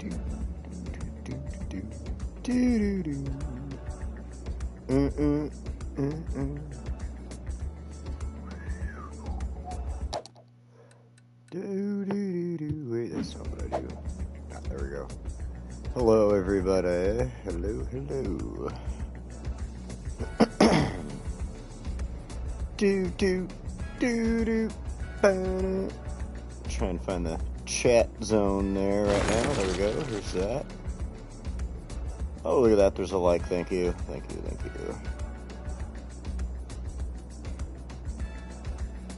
Wait, that's not what I do. Ah, there we go. Hello, everybody. Hello. Try and find the chat zone there right now. There we go. Here's that. Oh, look at that. There's a like. Thank you.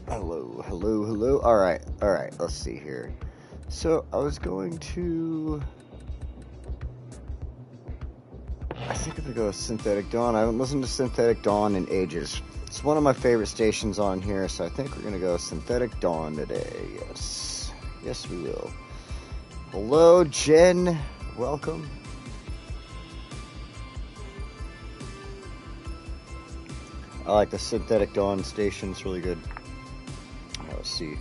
Hello. All right. Let's see here. So I was going to... I think I'm going to go with Synthetic Dawn. I haven't listened to Synthetic Dawn in ages. It's one of my favorite stations on here, so I think we're going to go Synthetic Dawn today. Yes, we will. Hello, Jen. Welcome. I like the Synthetic Dawn station. It's really good. Let's see.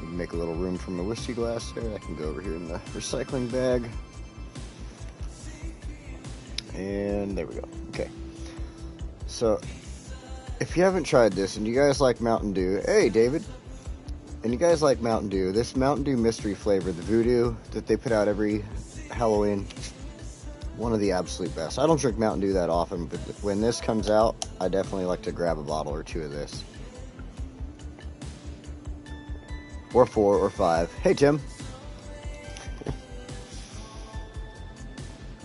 Make a little room for my whiskey glass there. I can go over here in the recycling bag. And there we go. Okay. So, if you haven't tried this and you guys like Mountain Dew, hey David, and you guys like Mountain Dew, this Mountain Dew mystery flavor, the Voodoo that they put out every Halloween, one of the absolute best. I don't drink Mountain Dew that often, but when this comes out, I definitely like to grab a bottle or two of this. Or 4 or 5. Hey Tim.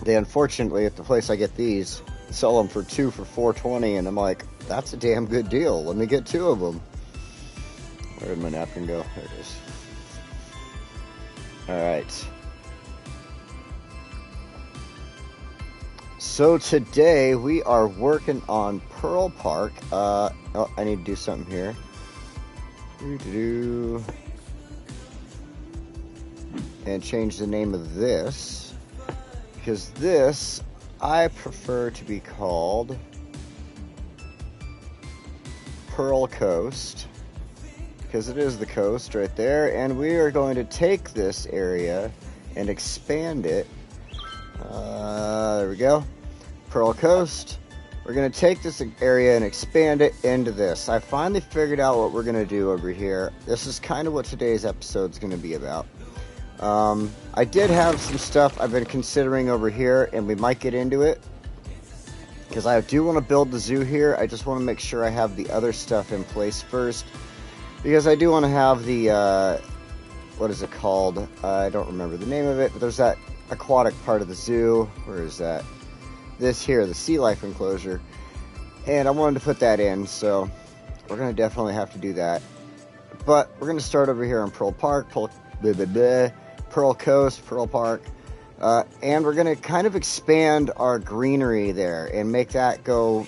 They unfortunately, at the place I get these, sell them for 2 for $4.20, and I'm like, that's a damn good deal. Let me get 2 of them. Where did my napkin go? There it is. Alright. So today we are working on Pearl Park. Oh, I need to do something here. And change the name of this. Because this, I prefer to be called Pearl Coast. Because it is the coast right there. And we are going to take this area and expand it. There we go. Pearl Coast. We're going to take this area and expand it into this. I finally figured out what we're going to do over here. This is kind of what today's episode is going to be about. I did have some stuff I've been considering over here, and we might get into it. Because I do want to build the zoo here. I just want to make sure I have the other stuff in place first. Because I do want to have the, what is it called? I don't remember the name of it, but there's that aquatic part of the zoo. Where is that? This here, the sea life enclosure. And I wanted to put that in, so we're going to definitely have to do that. But we're going to start over here on Pearl Park, Pearl Coast, Pearl Park. And we're going to kind of expand our greenery there and make that go,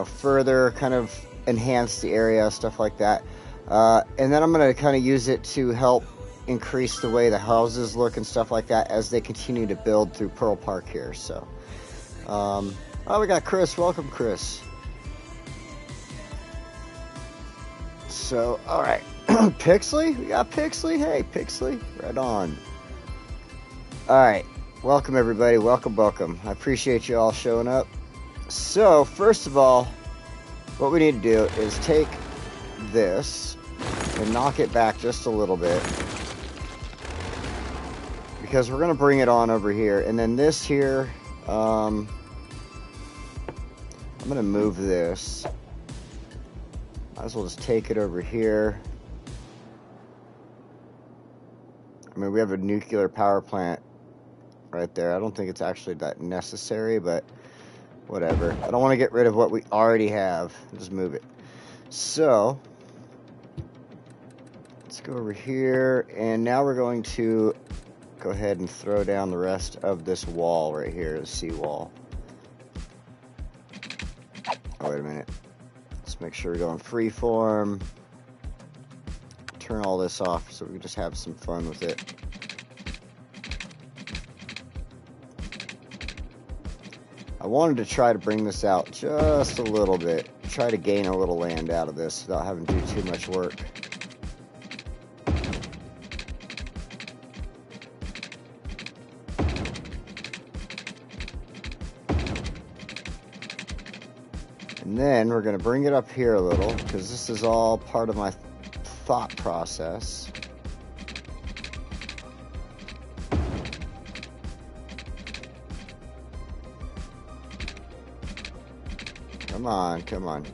further, kind of enhance the area, stuff like that. And then I'm going to kind of use it to help increase the way the houses look and stuff like that as they continue to build through Pearl Park here. So, we got Chris. Welcome, Chris. So, all right. Pixley? We got Pixley? Hey, Pixley. Right on. All right. Welcome, everybody. Welcome. I appreciate you all showing up. So, first of all, what we need to do is take this and knock it back just a little bit. Because we're going to bring it on over here. And then this here, I'm going to move this. Might as well just take it over here. I mean, we have a nuclear power plant right there. I don't think it's actually that necessary, but whatever. I don't want to get rid of what we already have. Just move it. So, let's go over here, and now we're going to go ahead and throw down the rest of this wall right here, the seawall. Oh, wait a minute. Let's make sure we're going freeform. Turn all this off so we can just have some fun with it. I wanted to try to bring this out just a little bit. Try to gain a little land out of this without having to do too much work. And then we're going to bring it up here a little, because this is all part of my thought process. Come on, come on.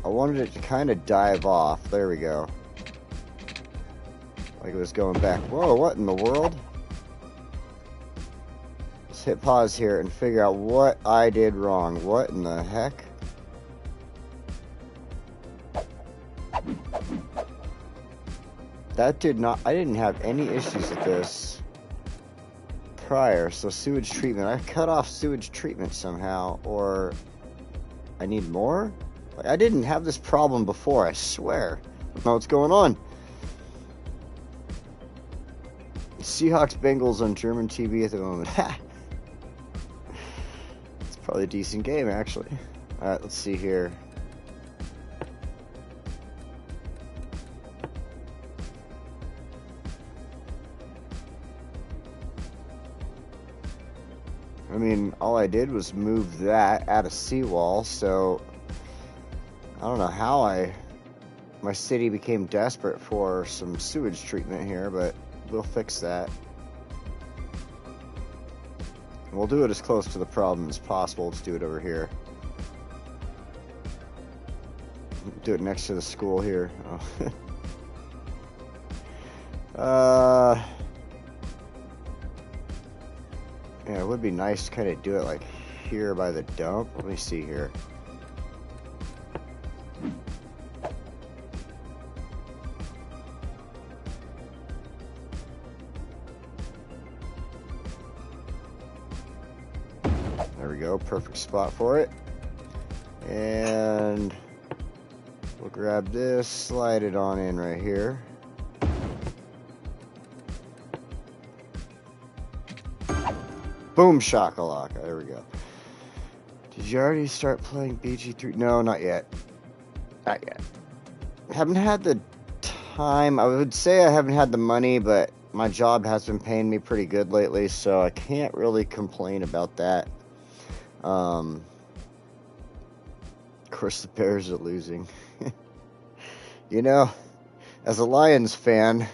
I wanted it to kind of dive off. There we go. Like it was going back. Whoa, what in the world? Let's hit pause here and figure out what I did wrong. What in the heck? That did not... I didn't have any issues with this prior. So sewage treatment. I cut off sewage treatment somehow. Or I need more? Like, I didn't have this problem before, I swear. I don't know what's going on. Seahawks Bengals on German TV at the moment. It's probably a decent game, actually. Alright, let's see here. I mean, all I did was move that, add a seawall, so... I don't know how my city became desperate for some sewage treatment here, but we'll fix that. We'll do it as close to the problem as possible. Let's do it over here. Do it next to the school here. Oh. Yeah, it would be nice to kind of do it like here by the dump. Let me see here. There we go, perfect spot for it. And we'll grab this, slide it on in right here. Boom shakalaka, there we go. Did you already start playing BG3? No, not yet. Not yet. Haven't had the time. I would say I haven't had the money, but my job has been paying me pretty good lately, so I can't really complain about that. Of course, the Bears are losing. You know, as a Lions fan,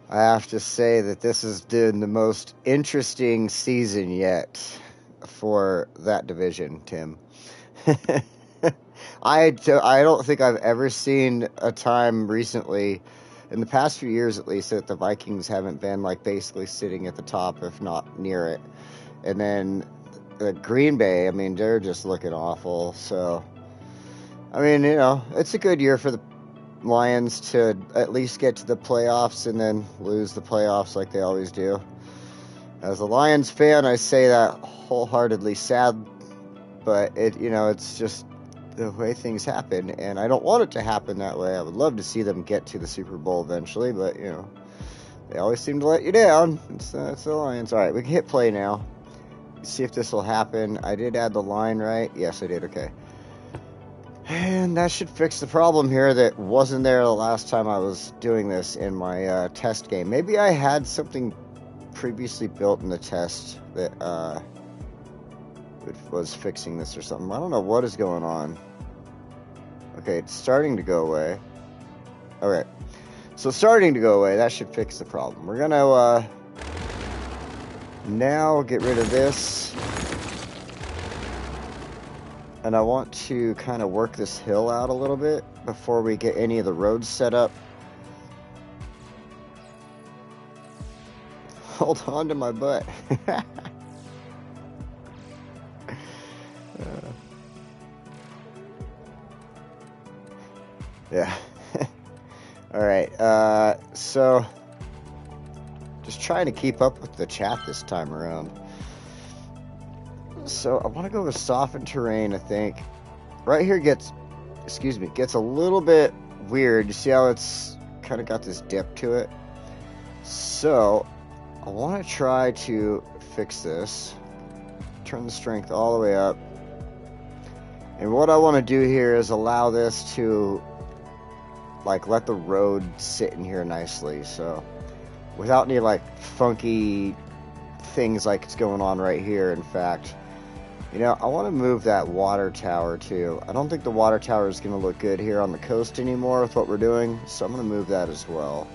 I have to say that this has been the most interesting season yet for that division, Tim. I don't think I've ever seen a time recently, in the past few years at least, that the Vikings haven't been like basically sitting at the top, if not near it. And then Green Bay, I mean, they're just looking awful. So, I mean, you know, it's a good year for the Lions to at least get to the playoffs and then lose the playoffs like they always do. As a Lions fan, I say that wholeheartedly, sad, but it's just the way things happen, and I don't want it to happen that way. I would love to see them get to the Super Bowl eventually, but they always seem to let you down. It's the Lions. All right, we can hit play now. See if this will happen. I did add the line right. Yes, I did. Okay. And that should fix the problem here that wasn't there the last time I was doing this in my test game. Maybe I had something previously built in the test that was fixing this or something. I don't know what is going on. Okay, it's starting to go away. Alright. So starting to go away. That should fix the problem. We're going to now get rid of this. And I want to kind of work this hill out a little bit before we get any of the roads set up. Hold on to my butt. Yeah. Alright, so just trying to keep up with the chat this time around. So I want to go with softened terrain, I think. Right here gets a little bit weird. You see how it's kind of got this dip to it? So I want to try to fix this. Turn the strength all the way up. And what I want to do here is allow this to let the road sit in here nicely. So without any funky things like it's going on right here, in fact. You know, I want to move that water tower too. I don't think the water tower is going to look good here on the coast anymore with what we're doing, so I'm going to move that as well.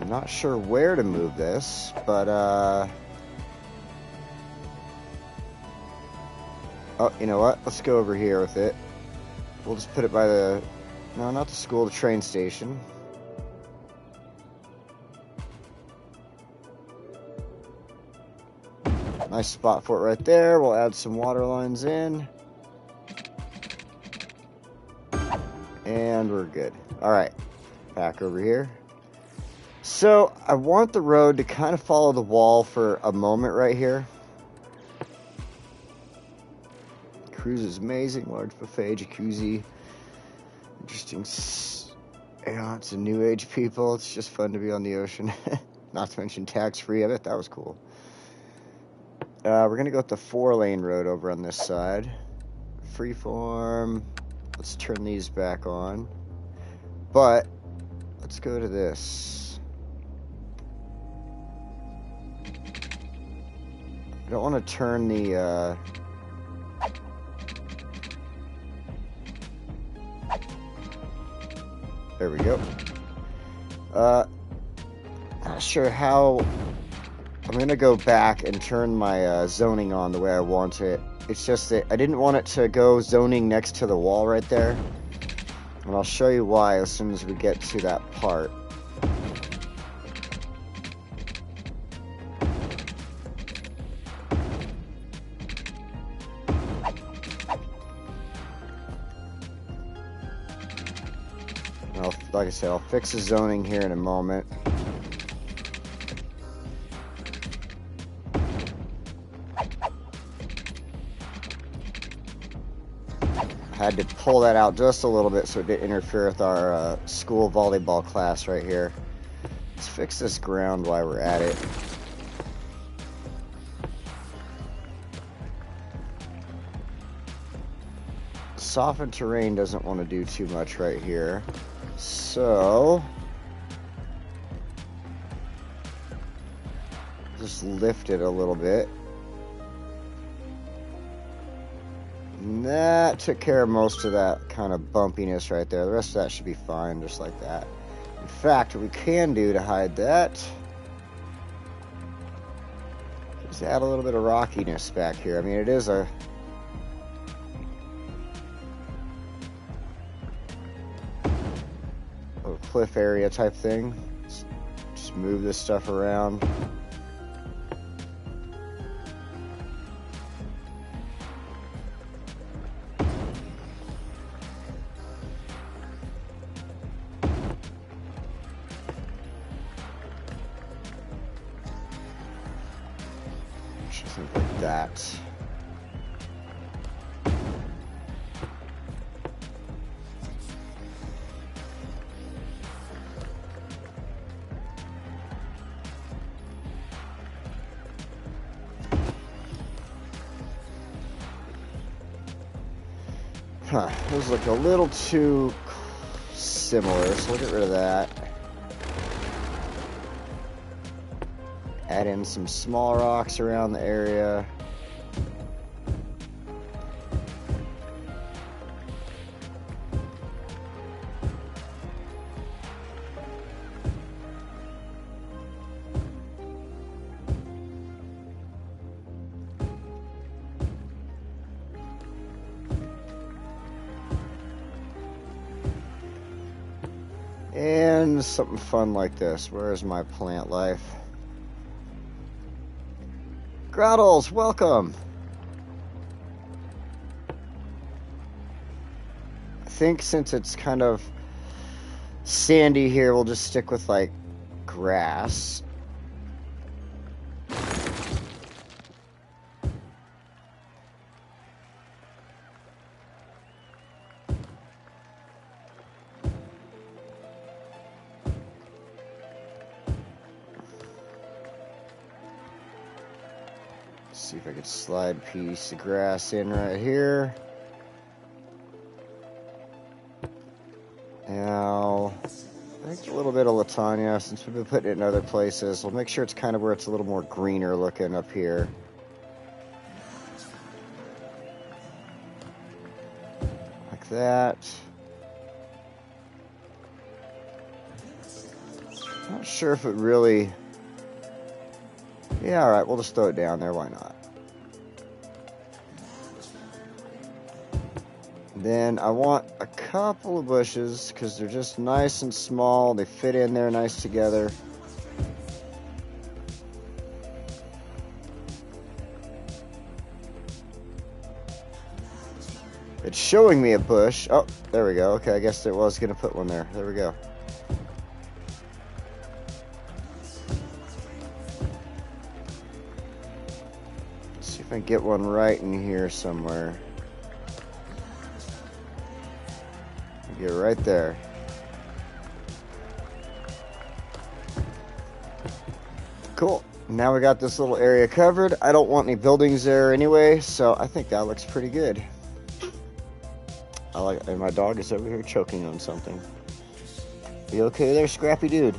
I'm not sure where to move this, but oh, you know what? Let's go over here with it. We'll just put it by the... No, not the school, the train station. Nice spot for it right there. We'll add some water lines in. And we're good. Alright, back over here. So, I want the road to kind of follow the wall for a moment right here. Cruise is amazing. Large buffet, jacuzzi. Interesting. Yeah, it's a new age people. It's just fun to be on the ocean. Not to mention tax-free. I bet that was cool. We're going to go with the 4-lane road over on this side. Freeform. Let's turn these back on. But, let's go to this. I don't want to turn the... There we go. Not sure how... I'm going to go back and turn my zoning on the way I want it. It's just that I didn't want it to go zoning next to the wall right there. And I'll show you why as soon as we get to that part. Like I said, I'll fix the zoning here in a moment. Had to pull that out just a little bit so it didn't interfere with our school volleyball class right here. Let's fix this ground while we're at it. Softened terrain doesn't want to do too much right here. So, just lift it a little bit. And that took care of most of that kind of bumpiness right there. The rest of that should be fine, just like that. In fact, what we can do to hide that, just add a little bit of rockiness back here. I mean, it is a... cliff area type thing. Just move this stuff around. Something like that. Huh, those look a little too similar, so we'll get rid of that. Add in some small rocks around the area. And something fun like this. Where is my plant life? Grottles, welcome! I think since it's kind of sandy here, we'll just stick with like grass. See if I could slide a piece of grass in right here. lasagna, since we've been putting it in other places, we'll make sure it's kind of where it's a little more greener looking up here. Like that. Not sure if it really... Yeah, alright, we'll just throw it down there, why not? Then I want a couple of bushes, because they're just nice and small, they fit in there nice together. It's showing me a bush. Oh, there we go. Okay, I guess it was going to put one there. There we go. Let's see if I can get one right in here somewhere. Get right there. Cool. Now we got this little area covered. I don't want any buildings there anyway, so I think that looks pretty good. And my dog is over here choking on something. You okay there, Scrappy dude?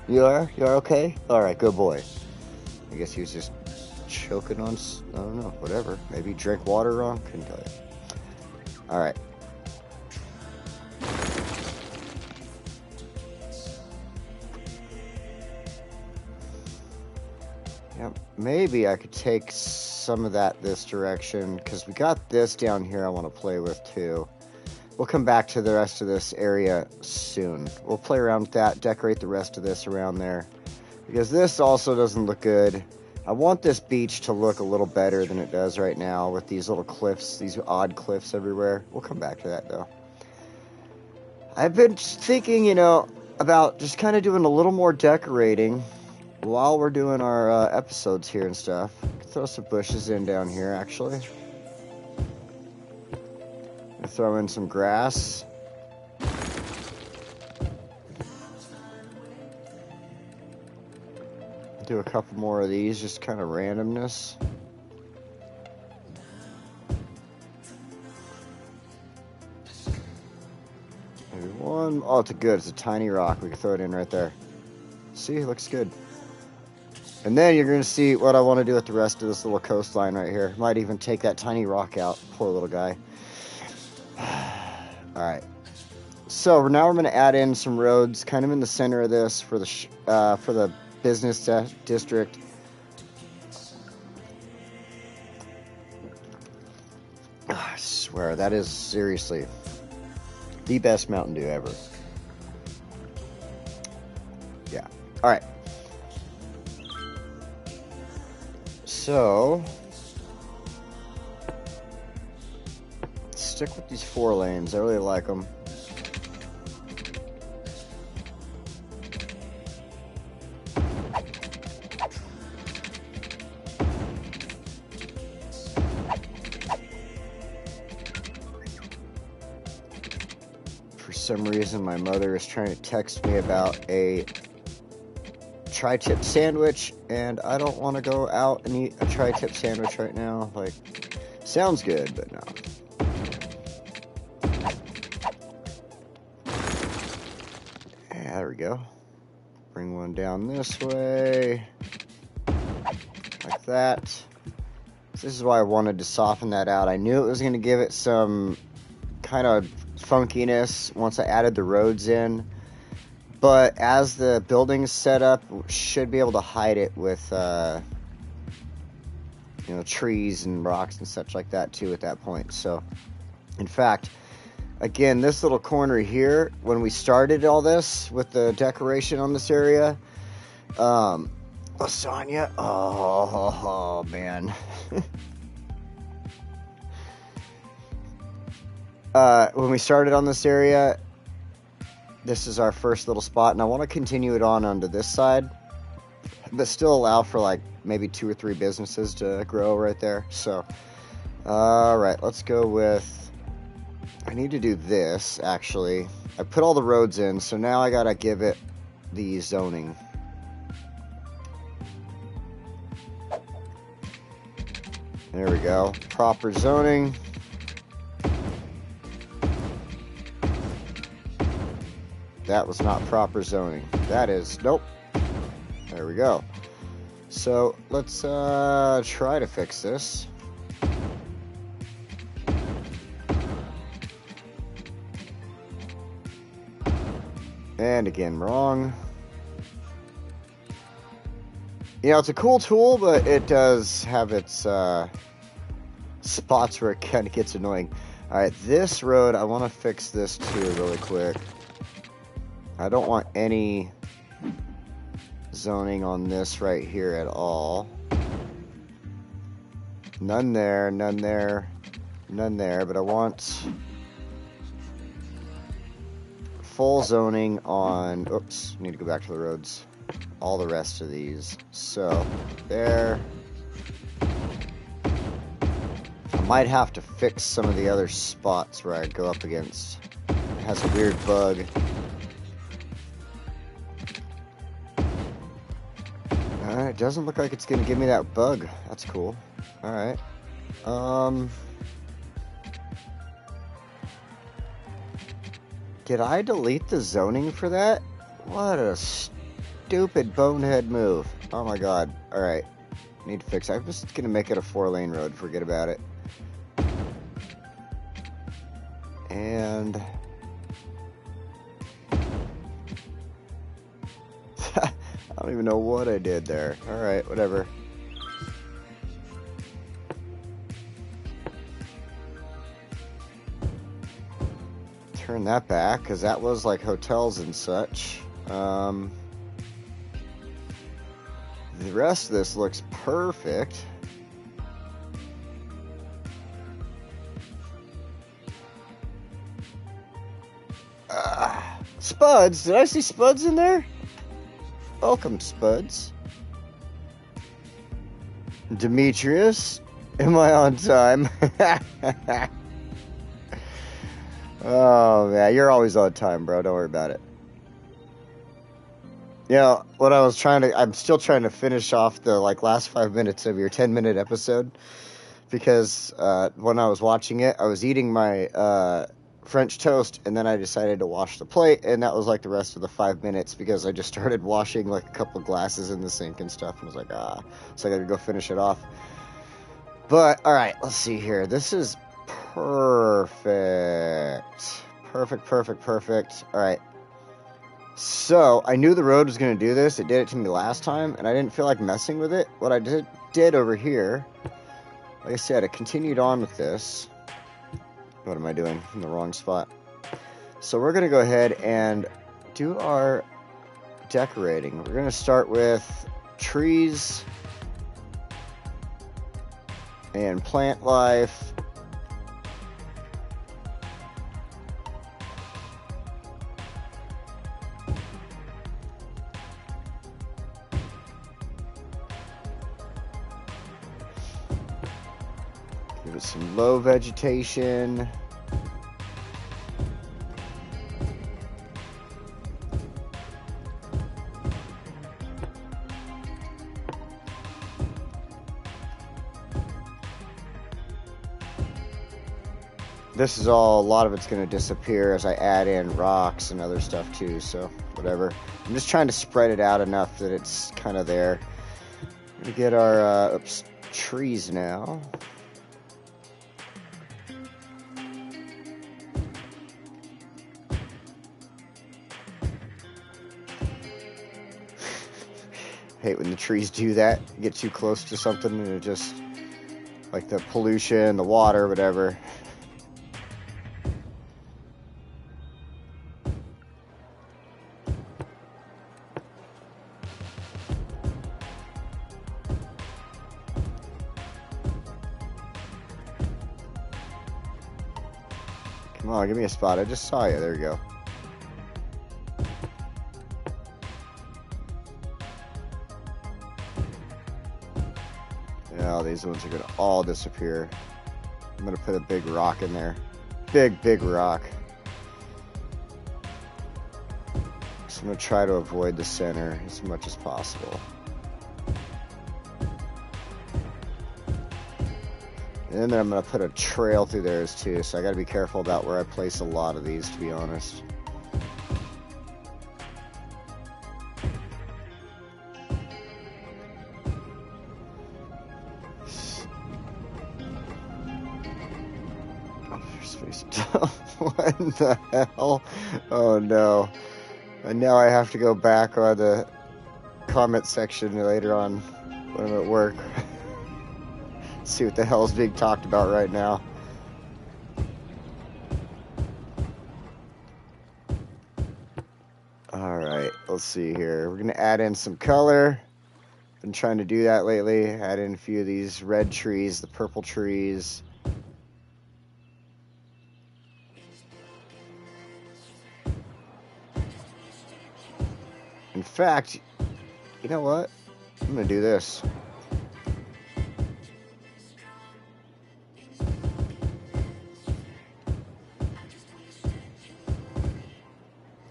You are? You are okay? Alright, good boy. I guess he was just choking on, I don't know, whatever. Maybe drink water wrong? Couldn't tell you. Alright. Yep, maybe I could take some of that this direction, because we got this down here I want to play with too. We'll come back to the rest of this area soon. We'll play around with that, decorate the rest of this around there, because this also doesn't look good. I want this beach to look a little better than it does right now with these little cliffs, these odd cliffs everywhere. We'll come back to that though. I've been thinking, you know, about just kind of doing a little more decorating while we're doing our episodes here and stuff. Throw some bushes in down here, actually. Throw in some grass. Do a couple more of these, just kind of randomness. Maybe one. Oh, it's good. It's a tiny rock. We can throw it in right there. See, it looks good. And then you're going to see what I want to do with the rest of this little coastline right here. Might even take that tiny rock out. Poor little guy. Alright. So now we're going to add in some roads kind of in the center of this for the business district. I swear, that is seriously the best Mountain Dew ever. Yeah. Alright. So, stick with these 4 lanes. I really like them. For some reason, my mother is trying to text me about a tri-tip sandwich, and I don't want to go out and eat a tri-tip sandwich right now. Like, sounds good, but no. Yeah, there we go. Bring one down this way. Like that. This is why I wanted to soften that out. I knew it was going to give it some kind of funkiness once I added the roads in. But as the building's set up, should be able to hide it with, you know, trees and rocks and such like that too at that point. So, in fact, again, this little corner here, when we started all this with the decoration on this area, lasagna, oh man. When we started on this area, this is our first little spot, and I want to continue it on onto this side, but still allow for like maybe 2 or 3 businesses to grow right there. So, alright, let's go with, I need to do this, actually. I put all the roads in, so now I gotta give it the zoning. There we go, proper zoning. that was not proper zoning. That is, nope. There we go. So let's try to fix this. And again, wrong. You know, it's a cool tool, but it does have its spots where it kind of gets annoying. Alright, this road, I want to fix this too really quick. I don't want any zoning on this right here at all. None there, none there, none there, but I want full zoning on, oops, need to go back to the roads. All the rest of these. So, there. I might have to fix some of the other spots where I go up against. It has a weird bug. It doesn't look like it's going to give me that bug. That's cool. Alright. Did I delete the zoning for that? What a stupid bonehead move. Oh my god. Alright. Need to fix it. I'm just going to make it a 4-lane road. Forget about it. And I don't even know what I did there. Alright, whatever. Turn that back, because that was like hotels and such. The rest of this looks perfect. Spuds? Did I see Spuds in there? Welcome, Spuds. Demetrius, am I on time? Oh, man, you're always on time, bro. Don't worry about it. You know, what I was I'm still trying to finish off the, last 5 minutes of your 10-minute episode. Because, when I was watching it, I was eating my, French toast, and then I decided to wash the plate, and that was, the rest of the 5 minutes, because I just started washing, a couple glasses in the sink and stuff, and I was like, so I gotta go finish it off. But, alright, let's see here. This is perfect. Perfect. Alright. So, I knew the road was going to do this. It did it to me last time, and I didn't feel like messing with it. What I did over here, like I said, I continued on with this. What am I doing? In the wrong spot. So, we're going to go ahead and do our decorating. We're going to start with trees and plant life. Give it some low vegetation. This is all, a lot of it's going to disappear as I add in rocks and other stuff too, so whatever. I'm just trying to spread it out enough that it's kind of there. We're going to get our trees now. Hate when the trees do that. You get too close to something and it just, like the pollution, the water, whatever. Come on, give me a spot. I just saw you. There you go. Yeah, these ones are going to all disappear. I'm going to put a big rock in there. Big rock. So I'm going to try to avoid the center as much as possible. And then I'm going to put a trail through theirs too, so I got to be careful about where I place a lot of these, to be honest. Space. What in the hell? Oh no. And now I have to go back on the comment section later on when I'm at work. See what the hell is being talked about right now. Alright, let's see here. We're going to add in some color. Been trying to do that lately. Add in a few of these red trees, the purple trees. In fact, you know what? I'm going to do this.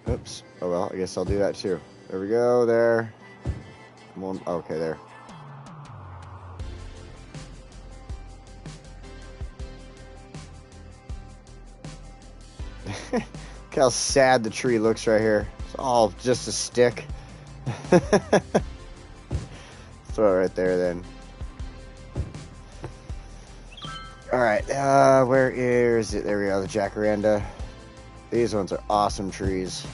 Oops. Oh well, I guess I'll do that too. There we go, there. Okay, there. Look how sad the tree looks right here. It's all just a stick. Throw it right there then. Alright, where is it? There we go, the jacaranda. These ones are awesome trees.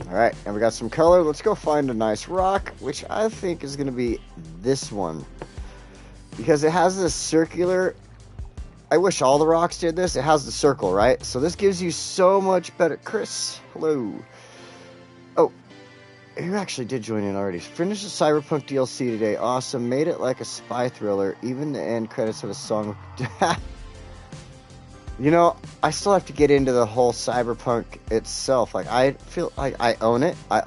Alright, and we got some color. Let's go find a nice rock, which I think is going to be this one. Because it has this circular... I wish all the rocks did this. It has the circle, right? So this gives you so much better... Chris, hello. Oh, you actually did join in already. Finished the Cyberpunk DLC today. Awesome. Made it like a spy thriller. Even the end credits of a song... You know, I still have to get into the whole Cyberpunk itself. Like, I feel like I own it. I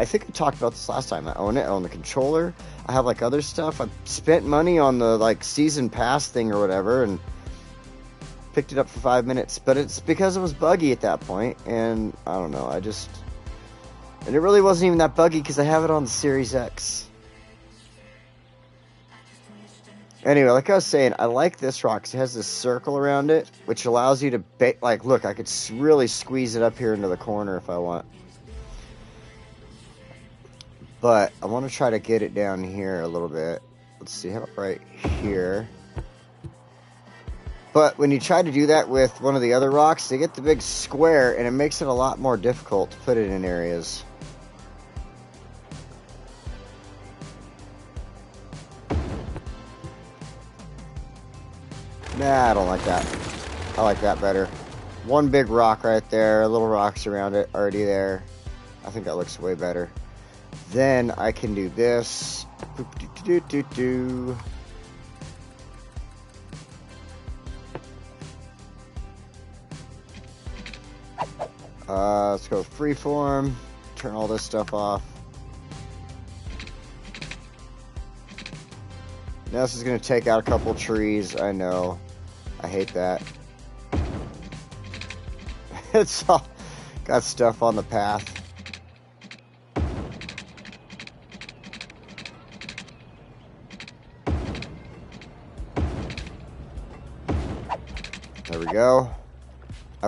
think I talked about this last time. I own it. I own the controller. I have, like, other stuff. I spent money on the, like, season pass thing or whatever and picked it up for 5 minutes. But it's because it was buggy at that point. And, I don't know, and it really wasn't even that buggy because I have it on the Series X. Anyway, like I was saying, I like this rock because it has this circle around it, which allows you to, like, look, I could really squeeze it up here into the corner if I want. But I want to try to get it down here a little bit. Let's see, how about right here? But when you try to do that with one of the other rocks, they get the big square, and it makes it a lot more difficult to put it in areas. Nah, I don't like that. I like that better. One big rock right there, little rocks around it already there. I think that looks way better. Then I can do this. Let's go freeform. Turn all this stuff off. Now this is going to take out a couple trees. I know. I hate that. It's all got stuff on the path. There we go. I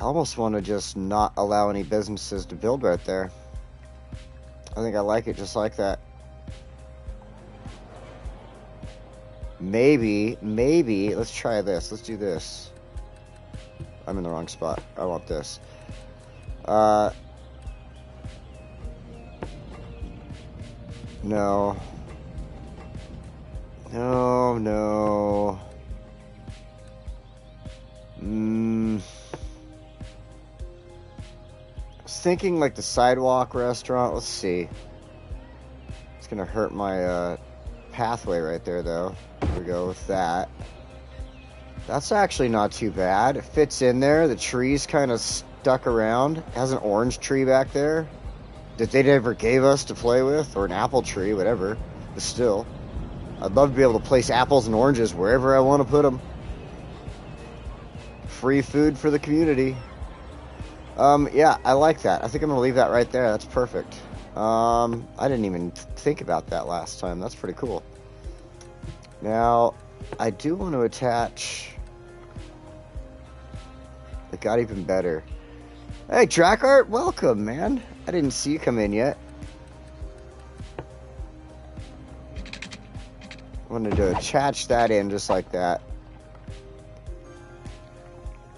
almost want to just not allow any businesses to build right there. I think I like it just like that. Maybe, let's try this. Let's do this. I'm in the wrong spot. I want this. No. No. I was thinking like the sidewalk restaurant. Let's see. It's gonna hurt my pathway right there though. There we go with that. That's actually not too bad. It fits in there. The tree's kind of stuck around. It has an orange tree back there that they never gave us to play with, or an apple tree, whatever. But still, I'd love to be able to place apples and oranges wherever I want to put them. Free food for the community. Yeah, I like that. I think I'm gonna leave that right there. That's perfect. I didn't even think about that last time. That's pretty cool. Now, I do want to attach a It got even better. Hey, Track Art, welcome, man. I didn't see you come in yet. I wanted to attach that in just like that.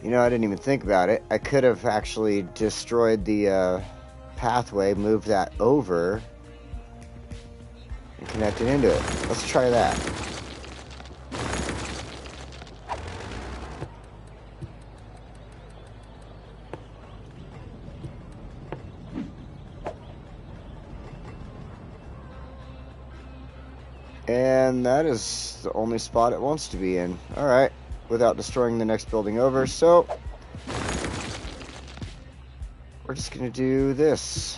You know, I didn't even think about it. I could have actually destroyed the pathway, moved that over, and connected into it. Let's try that. And that is the only spot it wants to be in. Alright, without destroying the next building over. So, we're just going to do this.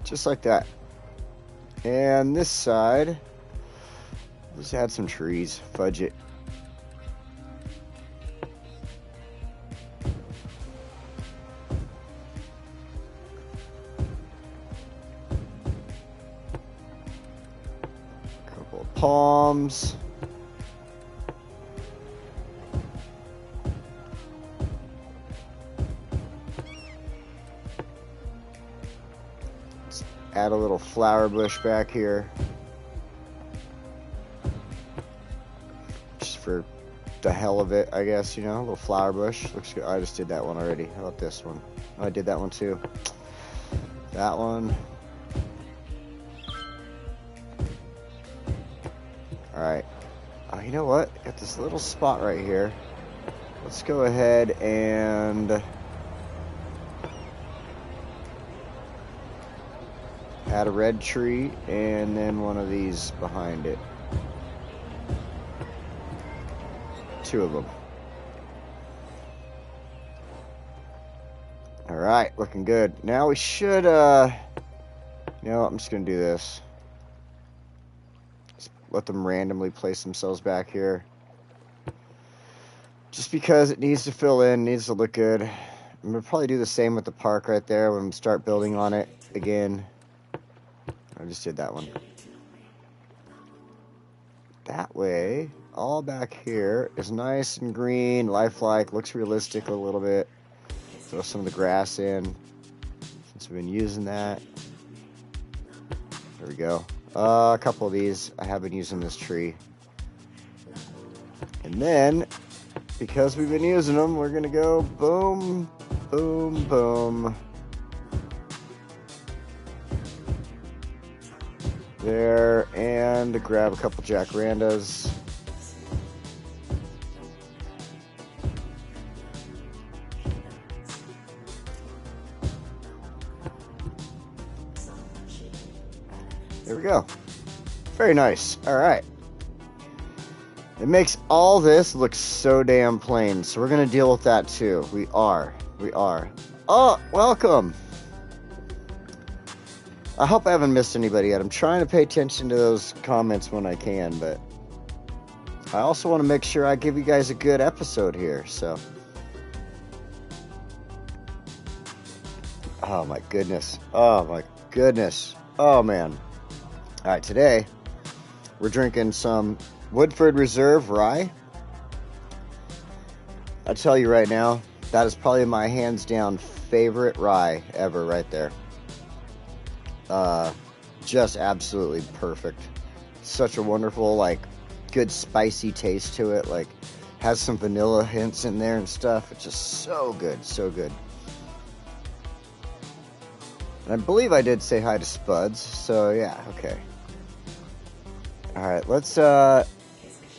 Just like that. And this side, let's add some trees. Fudge it. Palms. Let's add a little flower bush back here. Just for the hell of it, I guess, you know, a little flower bush. Looks good. I just did that one already. How about this one? Oh, I did that one too. That one. Alright. Oh, you know what? Got this little spot right here. Let's go ahead and add a red tree and then one of these behind it. Two of them. Alright, looking good. Now we should, you know, I'm just gonna do this. Let them randomly place themselves back here. Just because it needs to fill in, needs to look good. I'm going to probably do the same with the park right there when we start building on it again. I just did that one. That way, all back here is nice and green, lifelike, looks realistic a little bit. Throw some of the grass in, since we've been using that. There we go. A couple of these. I have been using this tree. And then, because we've been using them, we're going to go boom, boom, boom. There, and grab a couple jacarandas. There we go. Very nice. All right. It makes all this look so damn plain. So we're going to deal with that too. We are. Oh, welcome. I hope I haven't missed anybody yet. I'm trying to pay attention to those comments when I can, but I also want to make sure I give you guys a good episode here. So. Oh my goodness. Oh my goodness. Oh man. All right, today we're drinking some Woodford Reserve rye. I tell you right now, that is probably my hands down favorite rye ever right there. Just absolutely perfect. Such a wonderful, like, good spicy taste to it. Like, has some vanilla hints in there and stuff. It's just so good, so good. And I believe I did say hi to Spuds, so yeah, okay. Alright, let's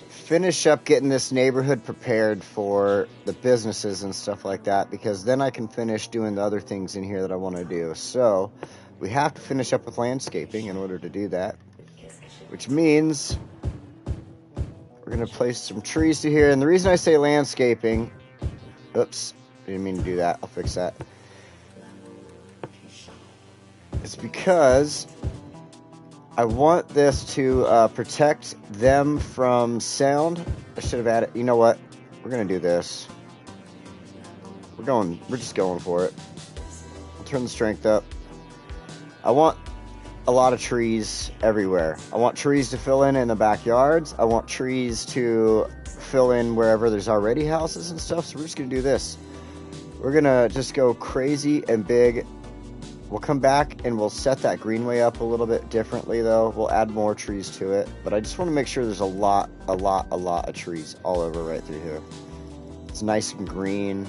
finish up getting this neighborhood prepared for the businesses and stuff like that, because then I can finish doing the other things in here that I want to do. So, we have to finish up with landscaping in order to do that, which means we're going to place some trees to here. And the reason I say landscaping, oops, didn't mean to do that, I'll fix that. It's because I want this to protect them from sound. I should have added, you know what? We're going to do this. We're just going for it. I'll turn the strength up. I want a lot of trees everywhere. I want trees to fill in the backyards. I want trees to fill in wherever there's already houses and stuff. So we're just going to do this. We're going to just go crazy and big. We'll come back and we'll set that greenway up a little bit differently, though. We'll add more trees to it. But I just want to make sure there's a lot of trees all over right through here. It's nice and green.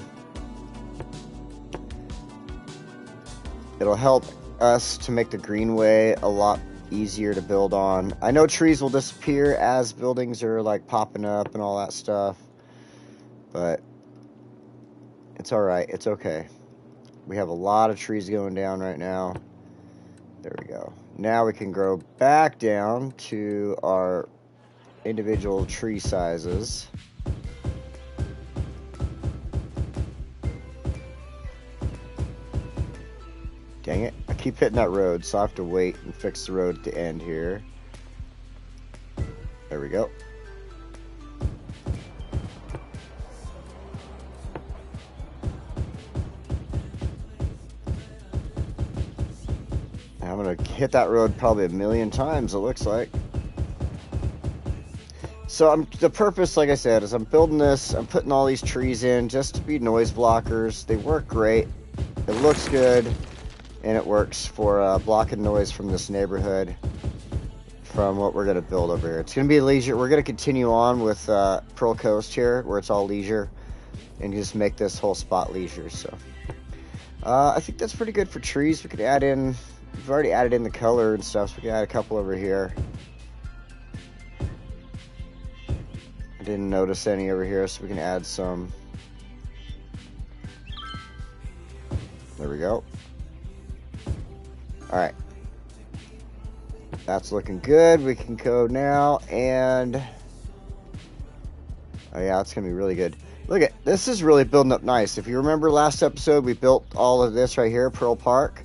It'll help us to make the greenway a lot easier to build on. I know trees will disappear as buildings are like popping up and all that stuff, but it's alright, it's okay. We have a lot of trees going down right now. There we go. Now we can grow back down to our individual tree sizes. Dang it, I keep hitting that road, so I have to wait and fix the road at the end here. There we go. I'm gonna hit that road probably a million times, it looks like. So the purpose, like I said, is I'm building this, I'm putting all these trees in just to be noise blockers. They work great, it looks good. And it works for blocking noise from this neighborhood, from what we're going to build over here. It's going to be leisure. We're going to continue on with Pearl Coast here, where it's all leisure, and just make this whole spot leisure. So I think that's pretty good for trees. We could add in, we've already added in the color and stuff, so we can add a couple over here. I didn't notice any over here, so we can add some. There we go. Alright, that's looking good. We can go now and, oh yeah, it's gonna be really good. Look at this, is really building up nice. If you remember last episode, we built all of this right here, Pearl Park.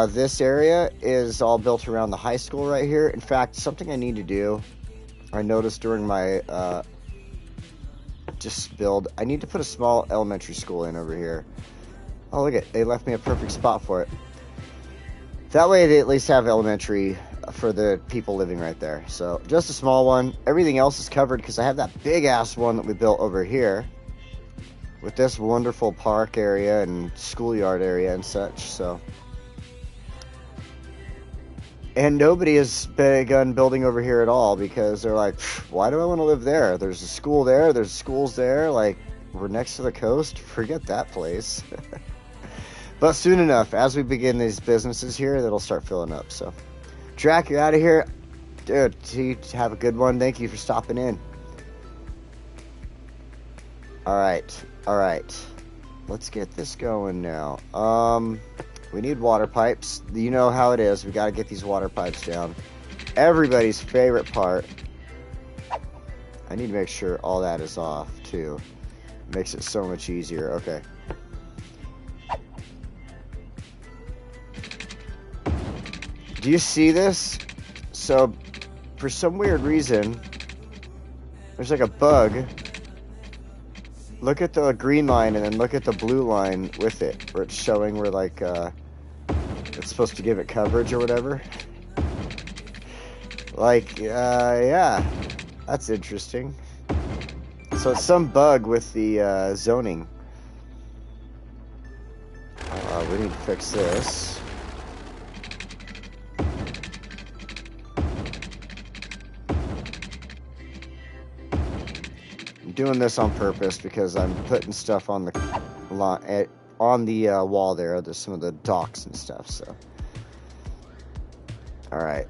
This area is all built around the high school right here. In fact, something I need to do, I noticed during my just build, I need to put a small elementary school in over here. Oh, look at, they left me a perfect spot for it. That way they at least have elementary for the people living right there. So just a small one. Everything else is covered because I have that big ass one that we built over here with this wonderful park area and schoolyard area and such. So, and nobody has begun building over here at all because they're like, why do I want to live there? There's a school there, there's schools there, like we're next to the coast. Forget that place. But soon enough, as we begin these businesses here, that'll start filling up. So, Drac, you're out of here. Dude, have a good one. Thank you for stopping in. Alright. Let's get this going now. We need water pipes. You know how it is. We got to get these water pipes down. Everybody's favorite part. I need to make sure all that is off, too. Makes it so much easier. Okay. Do you see this? So, for some weird reason, there's like a bug. Look at the green line and then look at the blue line with it, where it's showing where like, it's supposed to give it coverage or whatever. Like, yeah, that's interesting. So it's some bug with the zoning. We need to fix this. Doing this on purpose because I'm putting stuff on the wall there. There's some of the docks and stuff. So, all right,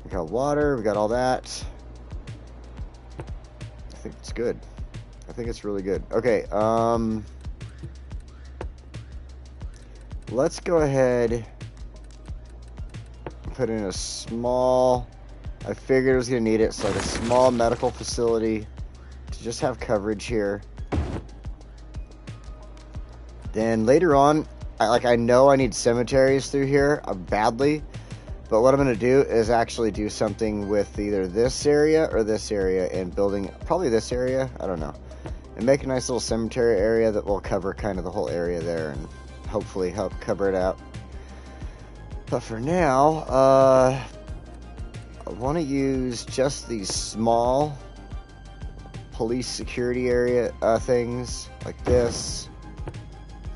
we got water. We got all that. I think it's good. I think it's really good. Okay. Let's go ahead and put in a small. I figured I was gonna need it. So like a small medical facility. Just have coverage here. Then later on, I know I need cemeteries through here badly, but what I'm going to do is actually do something with either this area or this area and building probably this area, I don't know, and make a nice little cemetery area that will cover kind of the whole area there and hopefully help cover it out. But for now, I want to use just these small police security area things like this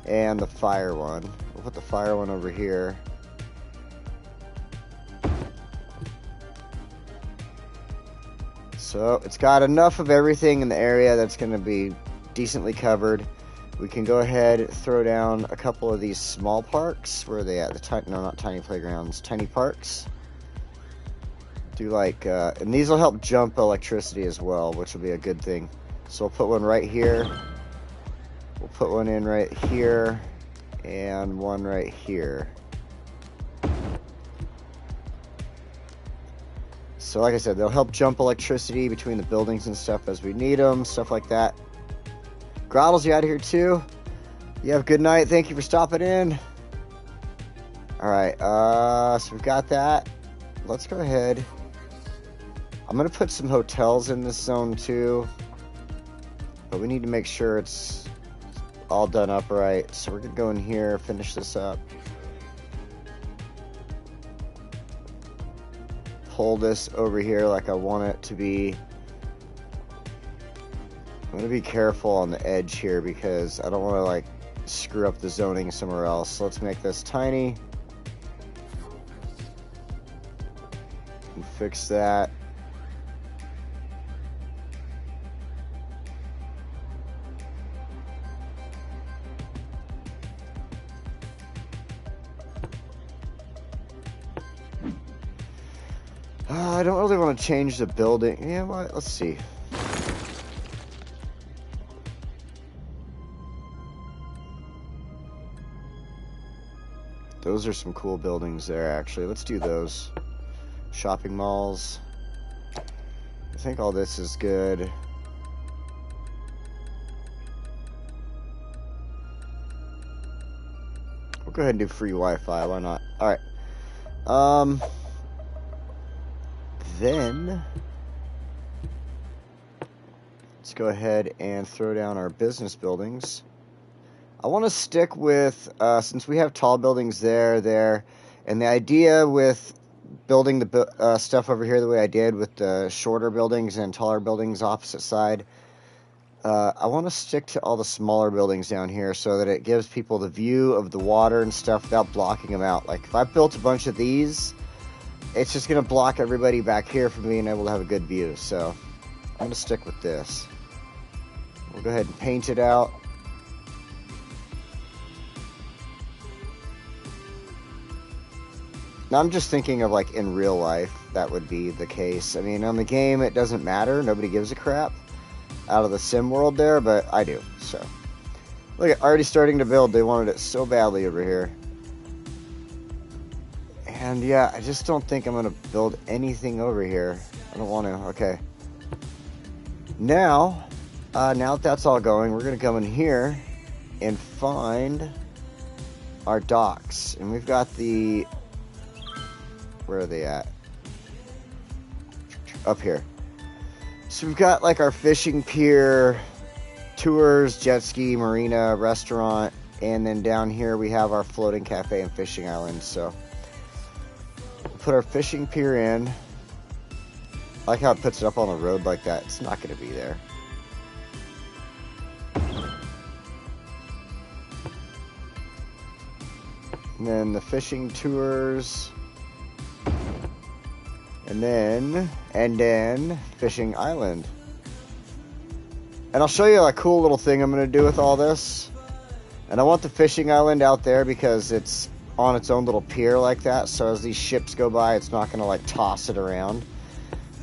and the fire one. We'll put the fire one over here. So it's got enough of everything in the area that's going to be decently covered. We can go ahead and throw down a couple of these small parks. Where are they at? No, not tiny playgrounds, tiny parks. Do like, and these will help jump electricity as well, which will be a good thing. So we'll put one right here. We'll put one in right here, and one right here. So like I said, they'll help jump electricity between the buildings and stuff as we need them, stuff like that. Grottles, you out of here too? You have a good night. Thank you for stopping in. Alright, so we've got that. Let's go ahead. I'm going to put some hotels in this zone too. But we need to make sure it's all done up right. So we're going to go in here, finish this up. Pull this over here like I want it to be. I'm going to be careful on the edge here because I don't want to like screw up the zoning somewhere else. So let's make this tiny. And fix that. I don't really want to change the building. Yeah, well, let's see. Those are some cool buildings there, actually. Let's do those. Shopping malls. I think all this is good. We'll go ahead and do free Wi-Fi. Why not? Alright. Then let's go ahead and throw down our business buildings. I want to stick with, since we have tall buildings there, and the idea with building the stuff over here the way I did with the shorter buildings and taller buildings opposite side, I want to stick to all the smaller buildings down here so that it gives people the view of the water and stuff without blocking them out. Like if I built a bunch of these, it's just going to block everybody back here from being able to have a good view. So I'm going to stick with this. We'll go ahead and paint it out. Now I'm just thinking of like in real life, that would be the case. I mean, on the game, it doesn't matter. Nobody gives a crap out of the sim world there, but I do. So look at already starting to build. They wanted it so badly over here. And yeah, I just don't think I'm going to build anything over here. I don't want to. Okay. Now that that's all going, we're going to come in here and find our docks. And we've got the... Where are they at? Up here. So we've got like our fishing pier, tours, jet ski, marina, restaurant, and then down here we have our floating cafe and fishing island. So we'll put our fishing pier in. I like how it puts it up on the road like that. It's not going to be there. And then the fishing tours. And then fishing island. And I'll show you a cool little thing I'm going to do with all this. And I want the fishing island out there because it's on its own little pier like that. So as these ships go by, it's not going to like toss it around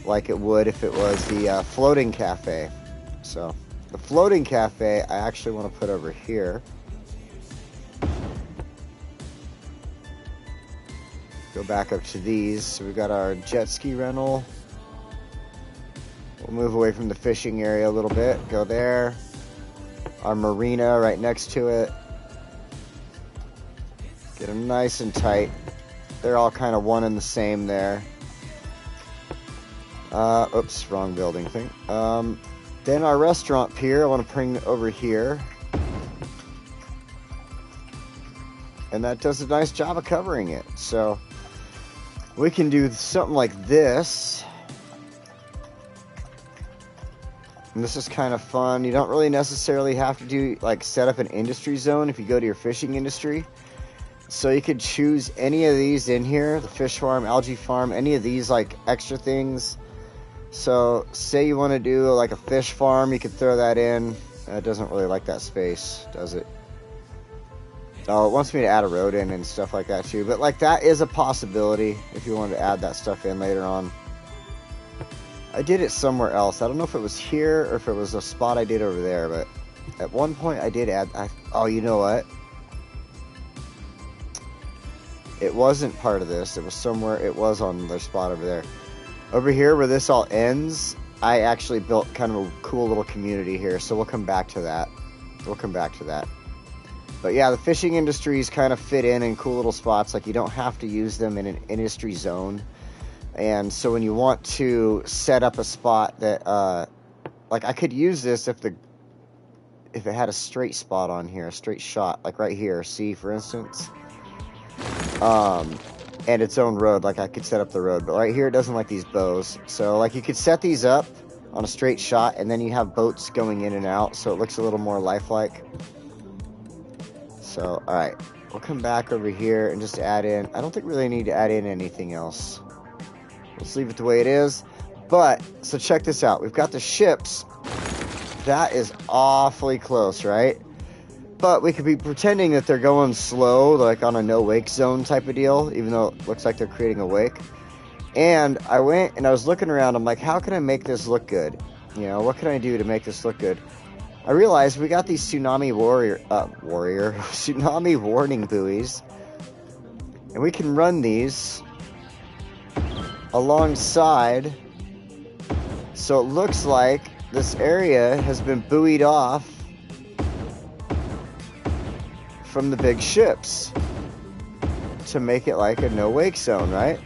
like it would if it was the floating cafe. So the floating cafe I actually want to put over here. Go back up to these. So we've got our jet ski rental. We'll move away from the fishing area a little bit. Go there. Our marina right next to it. Get them nice and tight. They're all kind of one and the same there. Oops, wrong building thing. Then our restaurant pier I want to bring over here. and that does a nice job of covering it. So we can do something like this. And this is kind of fun. You don't really necessarily have to do like set up an industry zone if you go to your fishing industry. So you could choose any of these in here, the fish farm, algae farm, any of these like extra things. So say you want to do like a fish farm, you could throw that in. It doesn't really like that space, does it? Oh, it wants me to add a road in and stuff like that too. But like that is a possibility if you wanted to add that stuff in later on. I did it somewhere else. I don't know if it was here or if it was a spot I did over there, but at one point I did add... oh, you know what? It wasn't part of this. It was somewhere... it was on the spot over there. Over here where this all ends, I actually built kind of a cool little community here, so we'll come back to that. We'll come back to that. But yeah, the fishing industries kind of fit in cool little spots. Like you don't have to use them in an industry zone. And so when you want to set up a spot that, like I could use this if it had a straight spot on here, a straight shot, like right here, see, for instance, and its own road, like I could set up the road, but right here it doesn't like these bows. So like you could set these up on a straight shot, and then you have boats going in and out, so it looks a little more lifelike. So, alright, we'll come back over here and just add in, I don't think we really need to add in anything else. Let's leave it the way it is. But, so check this out. We've got the ships. That is awfully close, right? But we could be pretending that they're going slow, like on a no-wake zone type of deal, even though it looks like they're creating a wake. And I went and I was looking around. I'm like, how can I make this look good? You know, what can I do to make this look good? I realized we got these tsunami tsunami warning buoys. And we can run these alongside, so it looks like this area has been buoyed off from the big ships to make it like a no-wake zone, right?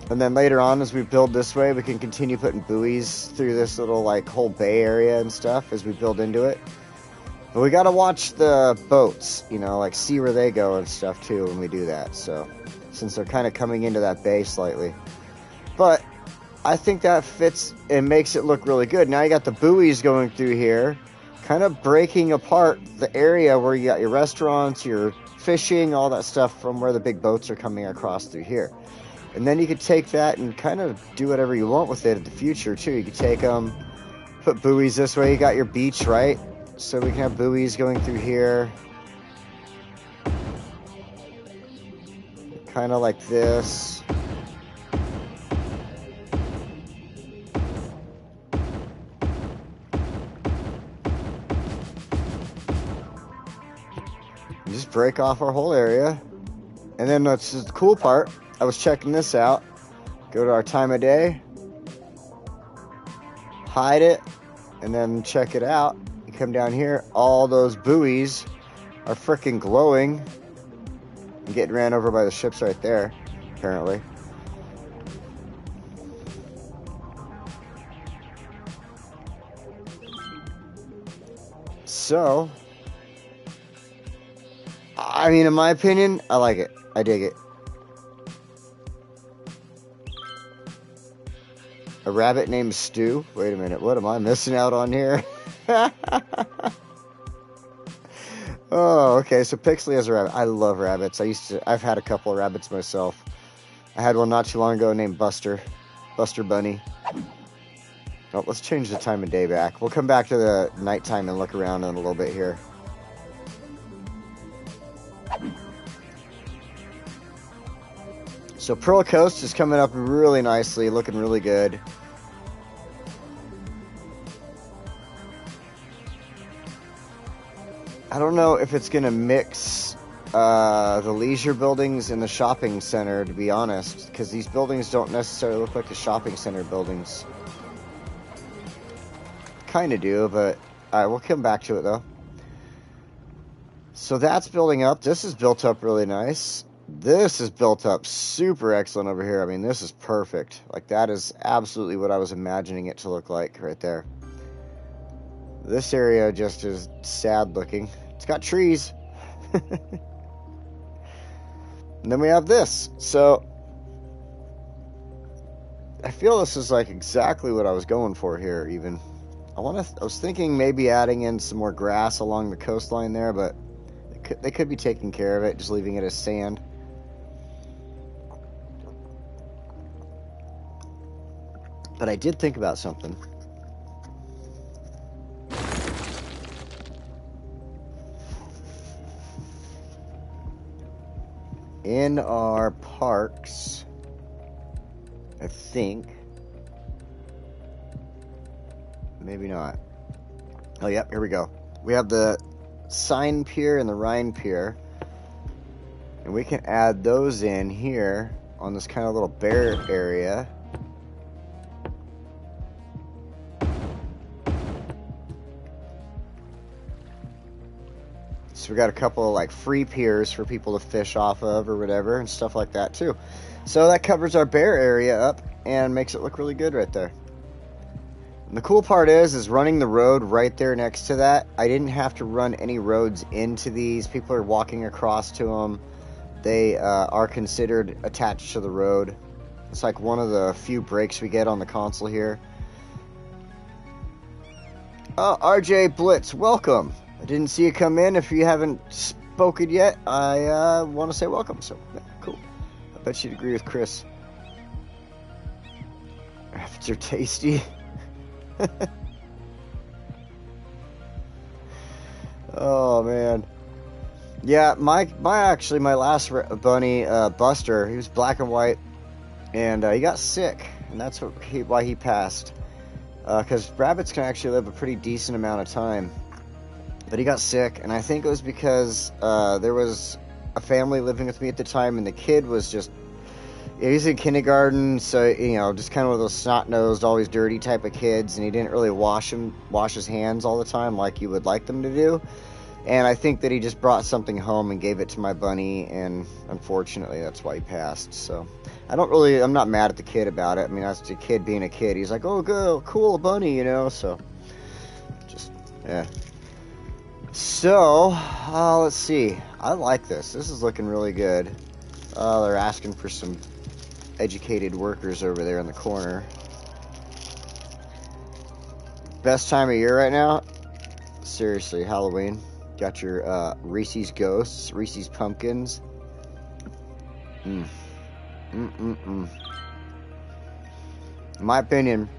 And then later on, as we build this way, we can continue putting buoys through this little like whole bay area and stuff as we build into it. But we gotta watch the boats, you know, like see where they go and stuff too when we do that, so since they're kind of coming into that bay slightly. But I think that fits and makes it look really good. Now you got the buoys going through here, kind of breaking apart the area where you got your restaurants, your fishing, all that stuff from where the big boats are coming across through here. And then you could take that and kind of do whatever you want with it in the future too. You could take them, put buoys this way. You got your beach, right? So we can have buoys going through here. Kind of like this. And just break off our whole area. And then that's just the cool part. I was checking this out. Go to our time of day. Hide it. And then check it out. You come down here. All those buoys are freaking glowing. I'm getting ran over by the ships right there, apparently. So, I mean, in my opinion, I like it. I dig it. A rabbit named Stu? Wait a minute, what am I missing out on here? Oh, okay, so Pixley has a rabbit. I love rabbits. I've had a couple of rabbits myself. I had one not too long ago named Buster. Buster Bunny. Oh, let's change the time of day back. We'll come back to the nighttime and look around in a little bit here. So Pearl Coast is coming up really nicely, looking really good. I don't know if it's going to mix the leisure buildings and the shopping center, to be honest, because these buildings don't necessarily look like the shopping center buildings. Kind of do, but all right, we'll come back to it, though. So that's building up. This is built up really nice. This is built up super excellent over here. I mean, this is perfect. Like, that is absolutely what I was imagining it to look like right there. This area just is sad looking. It's got trees. And then we have this. So I feel this is like exactly what I was going for here. Even I was thinking maybe adding in some more grass along the coastline there, but they could be taking care of it, just leaving it as sand. But I did think about something. In our parks, I think. Maybe not. Oh, yep, here we go. We have the Sign Pier and the Rhine Pier. And we can add those in here on this kind of little bear area. So we got a couple of like free piers for people to fish off of or whatever and stuff like that too. So that covers our bear area up and makes it look really good right there. And the cool part is running the road right there next to that. I didn't have to run any roads into these. People are walking across to them. They are considered attached to the road. It's like one of the few breaks we get on the console here. Oh, RJ Blitz, welcome. I didn't see you come in. If you haven't spoken yet, I want to say welcome. So, yeah, cool. I bet you'd agree with Chris. After tasty. Oh, man. Yeah, my last bunny, Buster, he was black and white, and he got sick, and that's why he passed. Because rabbits can actually live a pretty decent amount of time. But he got sick, and I think it was because there was a family living with me at the time, and the kid was just, he's in kindergarten, so, you know, just kind of one of those snot-nosed, always dirty type of kids, and he didn't really wash his hands all the time like you would like them to do. And I think that he just brought something home and gave it to my bunny, and unfortunately that's why he passed. So I'm not mad at the kid about it. I mean, that's the kid being a kid. He's like, oh, good, cool, bunny, you know, so just, yeah. So, let's see. I like this. This is looking really good. They're asking for some educated workers over there in the corner. Best time of year right now? Seriously, Halloween. Got your Reese's Ghosts, Reese's Pumpkins. In my opinion,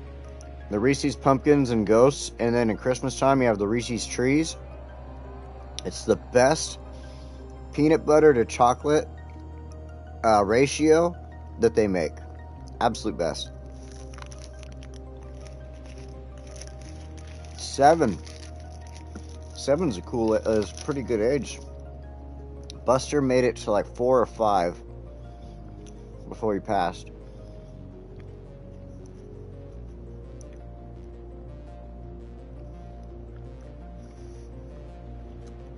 the Reese's Pumpkins and Ghosts, and then at Christmas time you have the Reese's Trees. It's the best peanut butter to chocolate ratio that they make. Absolute best. 7. 7's a cool, is a pretty good age. Buster made it to like 4 or 5 before he passed.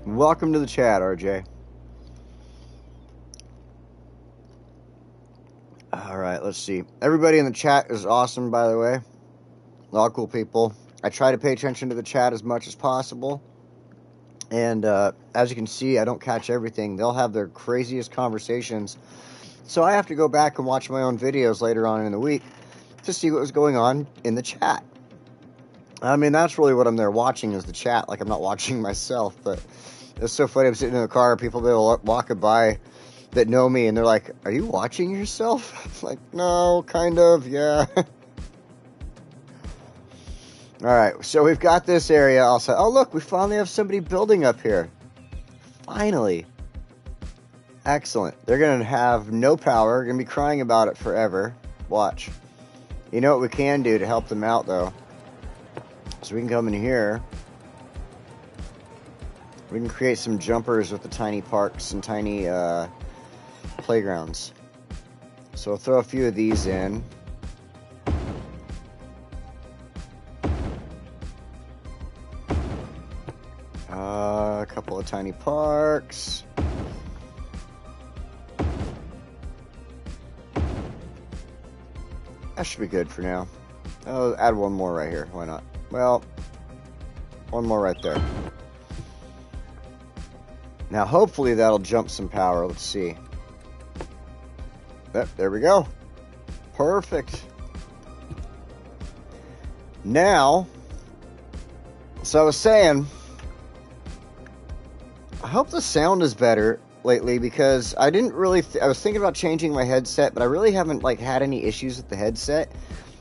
Welcome to the chat, RJ. Alright, let's see. Everybody in the chat is awesome, by the way. All cool people. I try to pay attention to the chat as much as possible. And as you can see, I don't catch everything. They'll have their craziest conversations. So I have to go back and watch my own videos later on in the week to see what was going on in the chat. I mean, that's really what I'm there watching is the chat. Like, I'm not watching myself, but it's so funny. I'm sitting in the car, people that are walking by that know me, and they're like, are you watching yourself? Like, no, kind of, yeah. Alright, so we've got this area also. Oh, look, we finally have somebody building up here. Finally. Excellent. They're going to have no power. They're going to be crying about it forever. Watch. You know what we can do to help them out, though? So we can come in here. We can create some jumpers with the tiny parks and tiny playgrounds. So we'll throw a few of these in. A couple of tiny parks. That should be good for now. I'll add one more right here. Why not? Well, one more right there. Now, hopefully that'll jump some power. Let's see. Yep, there we go. Perfect. Now, so I was saying, I hope the sound is better lately, because I didn't really, I was thinking about changing my headset, but I really haven't like had any issues with the headset.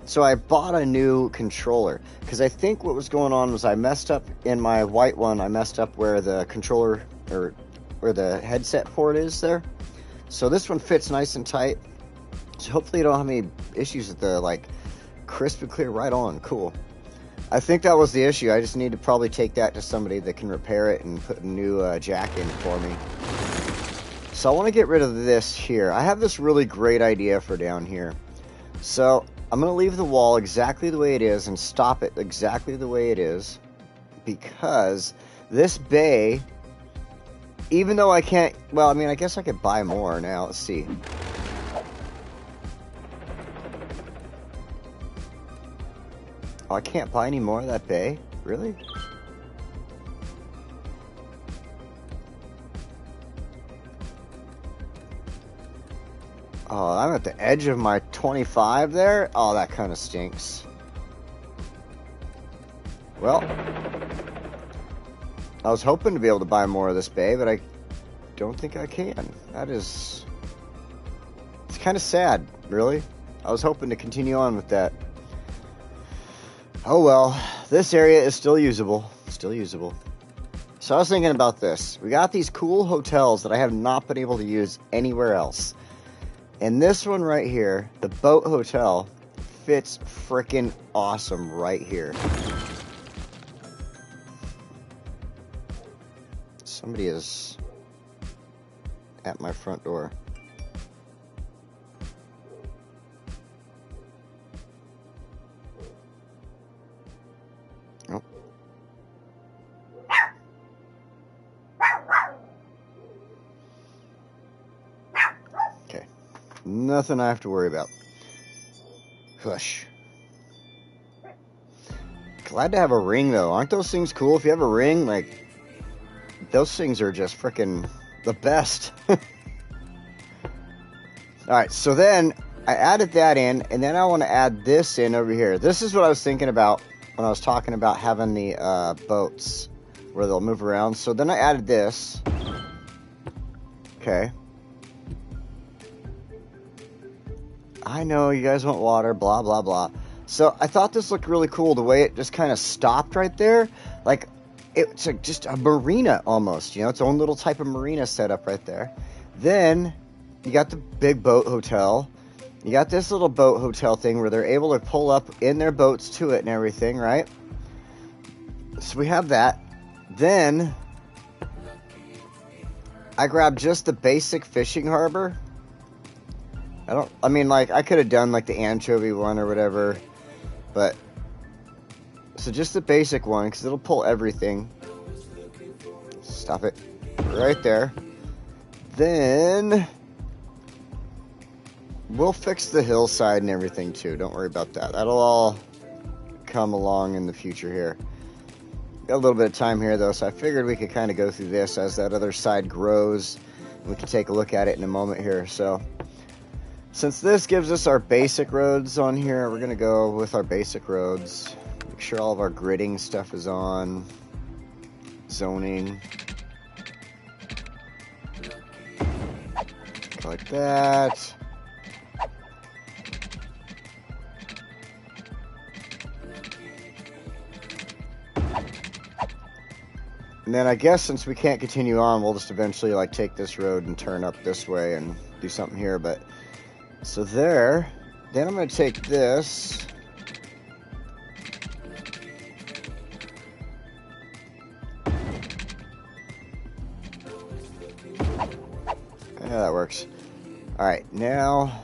So I bought a new controller, because I think what was going on was I messed up in my white one. I messed up where the controller, or where the headset port is there. So this one fits nice and tight. So hopefully you don't have any issues with the, like, crisp and clear. Right on. Cool. I think that was the issue. I just need to probably take that to somebody that can repair it and put a new jack in for me. So I want to get rid of this here. I have this really great idea for down here. So I'm going to leave the wall exactly the way it is and stop it exactly the way it is, because this bay, even though I can't, well, I mean, I guess I could buy more now. Let's see. Oh, I can't buy any more of that bay? Really? Oh, I'm at the edge of my 25 there? Oh, that kind of stinks. Well, I was hoping to be able to buy more of this bay, but I don't think I can. That is... It's kind of sad, really. I was hoping to continue on with that. Oh well, this area is still usable. Still usable. So I was thinking about this. We got these cool hotels that I have not been able to use anywhere else. And this one right here, the boat hotel, fits freaking awesome right here. Somebody is at my front door. Oh. Okay. Nothing I have to worry about. Hush. Glad to have a ring, though. Aren't those things cool? If you have a ring, like, those things are just freaking the best. Alright, so then I added that in, and then I want to add this in over here. This is what I was thinking about when I was talking about having the boats where they'll move around. So then I added this. Okay. I know you guys want water, blah, blah, blah. So I thought this looked really cool, the way it just kind of stopped right there. Like, it's like just a marina almost, you know, its own little type of marina set up right there. Then you got the big boat hotel. You got this little boat hotel thing where they're able to pull up in their boats to it and everything, right? So we have that. Then I grabbed just the basic fishing harbor. I mean, like, I could have done, like, the anchovy one or whatever, but, so just the basic one, because it'll pull everything. Stop it. Right there. Then we'll fix the hillside and everything, too. Don't worry about that. That'll all come along in the future here. Got a little bit of time here, though, so I figured we could kind of go through this as that other side grows. We can take a look at it in a moment here, so... Since this gives us our basic roads on here, we're going to go with our basic roads. Make sure all of our gridding stuff is on. Zoning. Like that. And then I guess since we can't continue on, we'll just eventually like take this road and turn up this way and do something here, but... So there, then I'm going to take this, yeah, that works. Alright, now,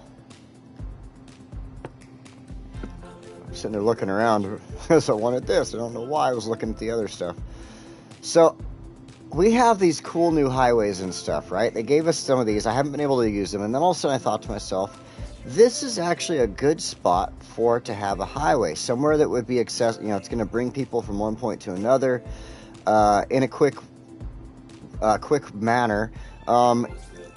I'm sitting there looking around because I wanted this. I don't know why I was looking at the other stuff. So, we have these cool new highways and stuff, right? They gave us some of these. I haven't been able to use them. And then all of a sudden I thought to myself, this is actually a good spot for it to have a highway. Somewhere that would be accessible. You know, it's going to bring people from one point to another in a quick quick manner. And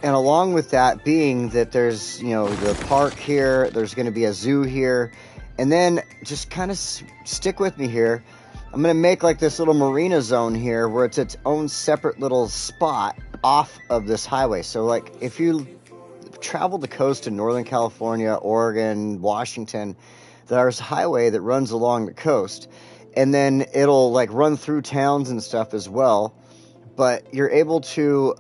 along with that being that there's, you know, the park here, there's going to be a zoo here, and then just kind of stick with me here. I'm going to make like this little marina zone here where it's its own separate little spot off of this highway. So like if you travel the coast in Northern California, Oregon, Washington, there's a highway that runs along the coast, and then it'll like run through towns and stuff as well. But you're able to,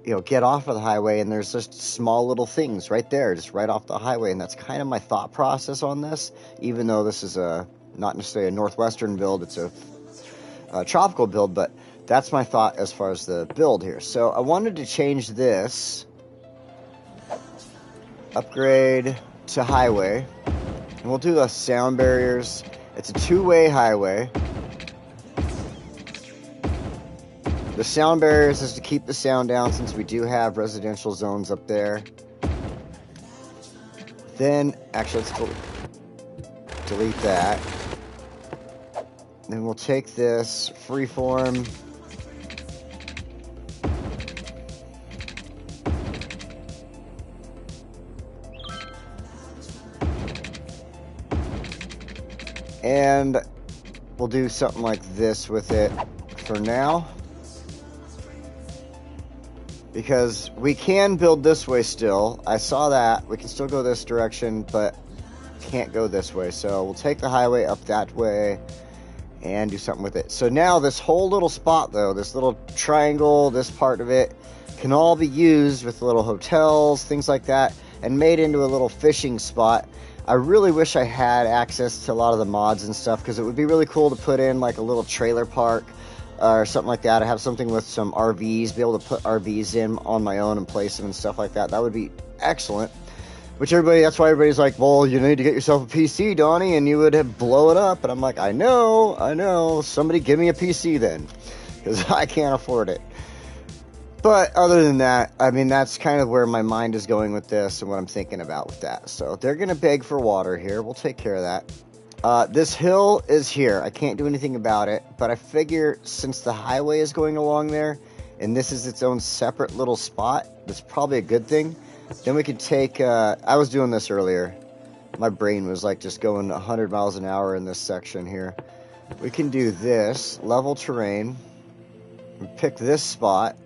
you know, get off of the highway, and there's just small little things right there, just right off the highway. And that's kind of my thought process on this, even though this is not necessarily a northwestern build, it's a tropical build, but that's my thought as far as the build here. So I wanted to change this, upgrade to highway, and we'll do the sound barriers. It's a two-way highway. The sound barriers is to keep the sound down since we do have residential zones up there. Then, actually, let's delete that. Then we'll take this freeform. And we'll do something like this with it for now. Because we can build this way still. I saw that. We can still go this direction, but can't go this way. So we'll take the highway up that way and do something with it. So now this whole little spot, though, this little triangle, this part of it, can all be used with little hotels, things like that, and made into a little fishing spot. I really wish I had access to a lot of the mods and stuff, because it would be really cool to put in like a little trailer park or something like that. I have something with some RVs, be able to put RVs in on my own and place them and stuff like that. That would be excellent. That's why everybody's like, well, you need to get yourself a PC, Donnie, and you would have blow it up. And I'm like, I know. Somebody give me a PC then, because I can't afford it. But other than that, I mean, that's kind of where my mind is going with this and what I'm thinking about with that. So they're going to beg for water here. We'll take care of that. This hill is here. I can't do anything about it, but I figure since the highway is going along there, and this is its own separate little spot, that's probably a good thing. Then we could take, I was doing this earlier. My brain was like just going 100 miles an hour in this section here. We can do this, level terrain, and pick this spot.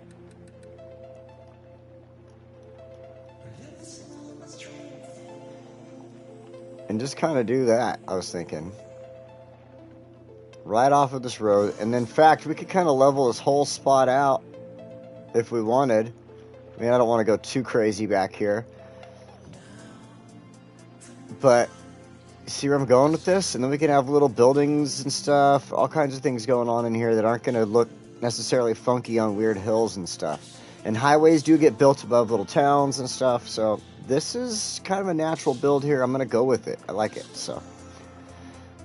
And just kind of do that, I was thinking. Right off of this road. And in fact, we could kind of level this whole spot out if we wanted. I mean, I don't want to go too crazy back here. But, you see where I'm going with this? And then we can have little buildings and stuff. All kinds of things going on in here that aren't going to look necessarily funky on weird hills and stuff. And highways do get built above little towns and stuff, so this is kind of a natural build here. I'm going to go with it. I like it, so.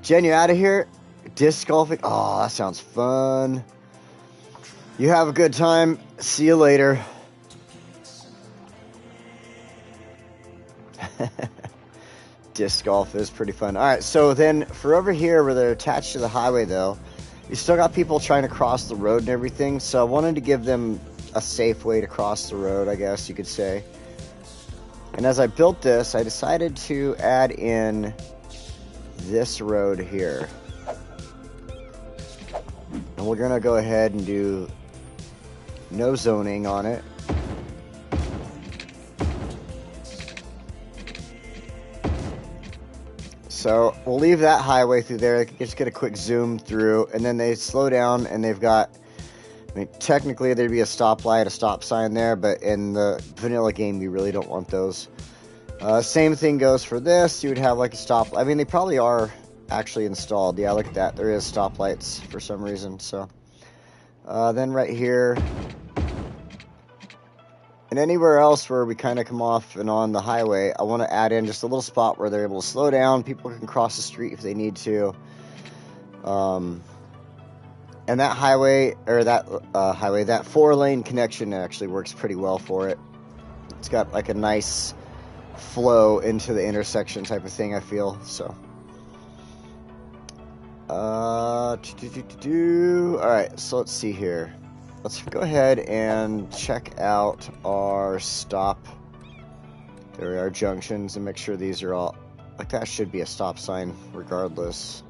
Jen, you out of here? Disc golfing? Oh, that sounds fun. You have a good time. See you later. Disc golf is pretty fun. All right, so then for over here where they're attached to the highway, though, you still got people trying to cross the road and everything, so I wanted to give them a safe way to cross the road, I guess you could say. And as I built this, I decided to add in this road here. And we're going to go ahead and do no zoning on it. So we'll leave that highway through there. Just get a quick zoom through, and then they slow down, and they've got, I mean, technically there'd be a stoplight, a stop sign there, but in the vanilla game, you really don't want those. Same thing goes for this. You would have like a stop. I mean, they probably are actually installed. Yeah, look at that. There is stoplights for some reason. So then right here, and anywhere else where we kind of come off and on the highway, I want to add in just a little spot where they're able to slow down. People can cross the street if they need to. And that highway, or that that 4-lane connection actually works pretty well for it. It's got like a nice flow into the intersection type of thing, I feel. So, alright, so let's see here. let's go ahead and check out our stop. There are junctions and make sure these are all, like that should be a stop sign regardless.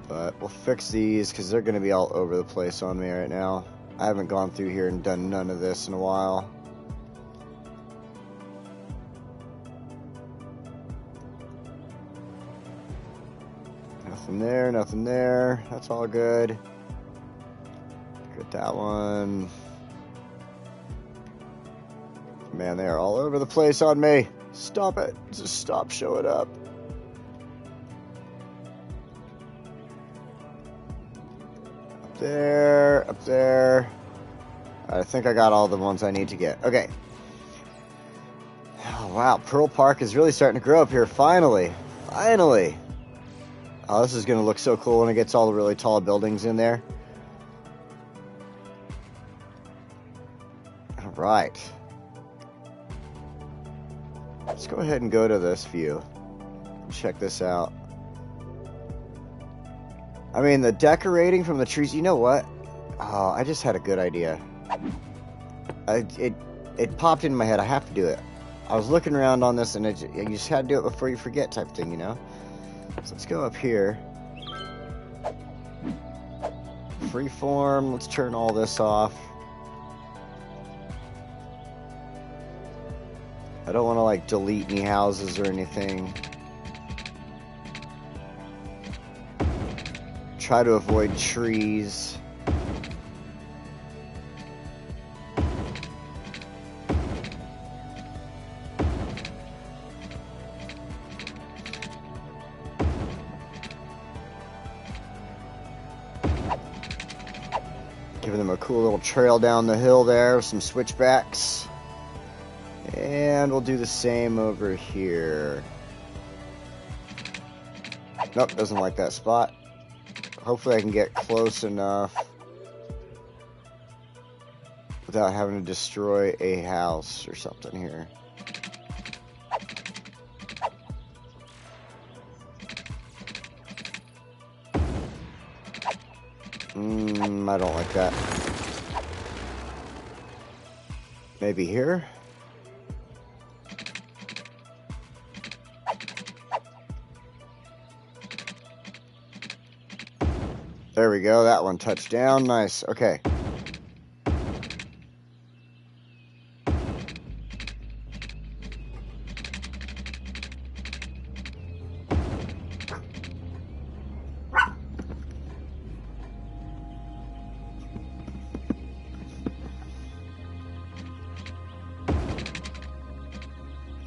But we'll fix these because they're going to be all over the place on me right now. I haven't gone through here and done none of this in a while. Nothing there, nothing there. That's all good. Get that one. Man, they are all over the place on me. Stop it. Just stop showing up. Up there, up there. I think I got all the ones I need to get. Okay. Oh, wow. Pearl Park is really starting to grow up here. Finally. Finally. Oh, this is going to look so cool when it gets all the really tall buildings in there. All right. Let's go ahead and go to this view. Check this out. I mean, the decorating from the trees, you know what? Oh, I just had a good idea. It popped into my head. I have to do it. I was looking around on this, and you just had to do it before you forget type thing, you know? So let's go up here. Freeform. Let's turn all this off. I don't want to, like, delete any houses or anything. Try to avoid trees. Giving them a cool little trail down the hill there with some switchbacks. And we'll do the same over here. Nope, doesn't like that spot. Hopefully I can get close enough without having to destroy a house or something here. I don't like that. Maybe here? There we go. That one touched down. Nice. Okay.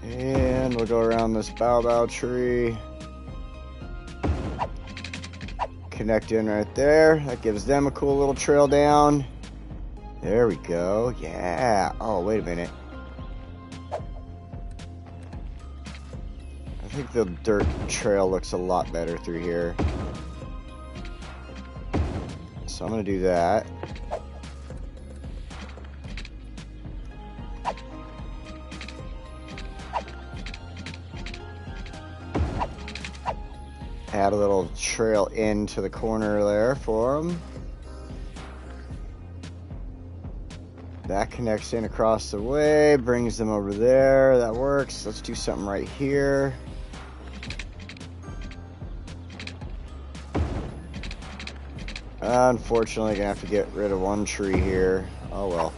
And we'll go around this baobab tree. Connect in right there. That gives them a cool little trail down. There we go. Yeah. Oh, wait a minute. I think the dirt trail looks a lot better through here. So I'm going to do that. Add a little trail into the corner there for them. That connects in across the way, brings them over there. That works. Let's do something right here. Unfortunately, gonna have to get rid of one tree here. Oh well.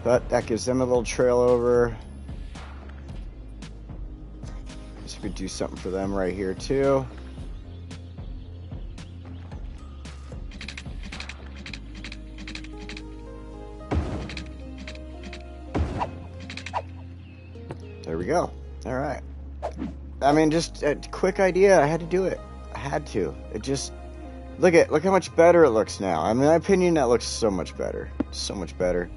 But that gives them a little trail over. Could do something for them right here too. There we go. All right. I mean, just a quick idea. I had to do it. I had to. It just look how much better it looks now. I mean, in my opinion, that looks so much better. So much better.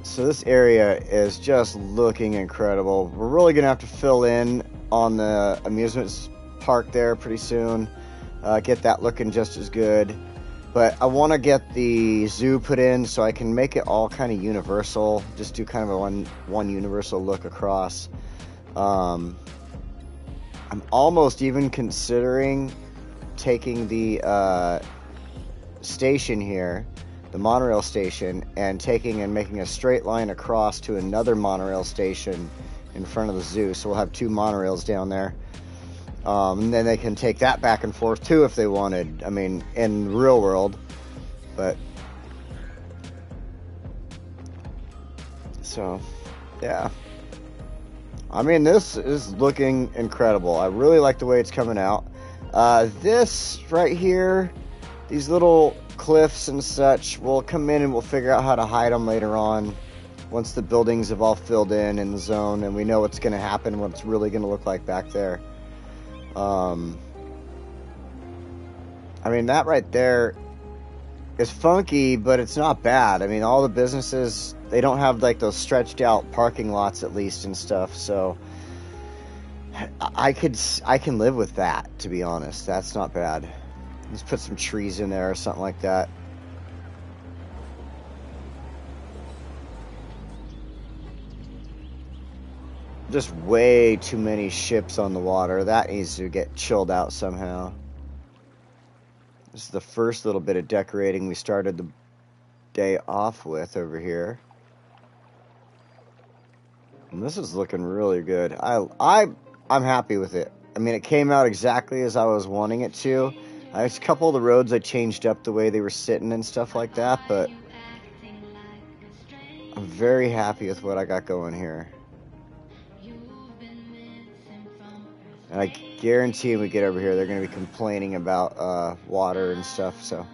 So this area is just looking incredible. We're really going to have to fill in on the amusement park there pretty soon. Get that looking just as good. But I want to get the zoo put in so I can make it all kind of universal. Just do kind of a one universal look across. I'm I'm almost even considering taking the station here, the monorail station, and taking and making a straight line across to another monorail station in front of the zoo. So we'll have 2 monorails down there. And then they can take that back and forth too if they wanted. I mean, in the real world. But so, yeah. I mean, this is looking incredible. I really like the way it's coming out. This right here, these little cliffs and such, we'll come in and we'll figure out how to hide them later on. Once the buildings have all filled in the zone and we know what's going to happen, what it's really going to look like back there. I mean, that right there is funky, but it's not bad. I mean, all the businesses, they don't have like those stretched out parking lots at least and stuff, so I can live with that, to be honest. That's not bad. Let's put some trees in there or something like that. Just way too many ships on the water. That needs to get chilled out somehow. This is the first little bit of decorating we started the day off with over here. And this is looking really good. I'm happy with it. I mean, it came out exactly as I was wanting it to. There's a couple of the roads I changed up the way they were sitting and stuff like that, but I'm very happy with what I got going here. And I guarantee when we get over here, they're going to be complaining about water and stuff, so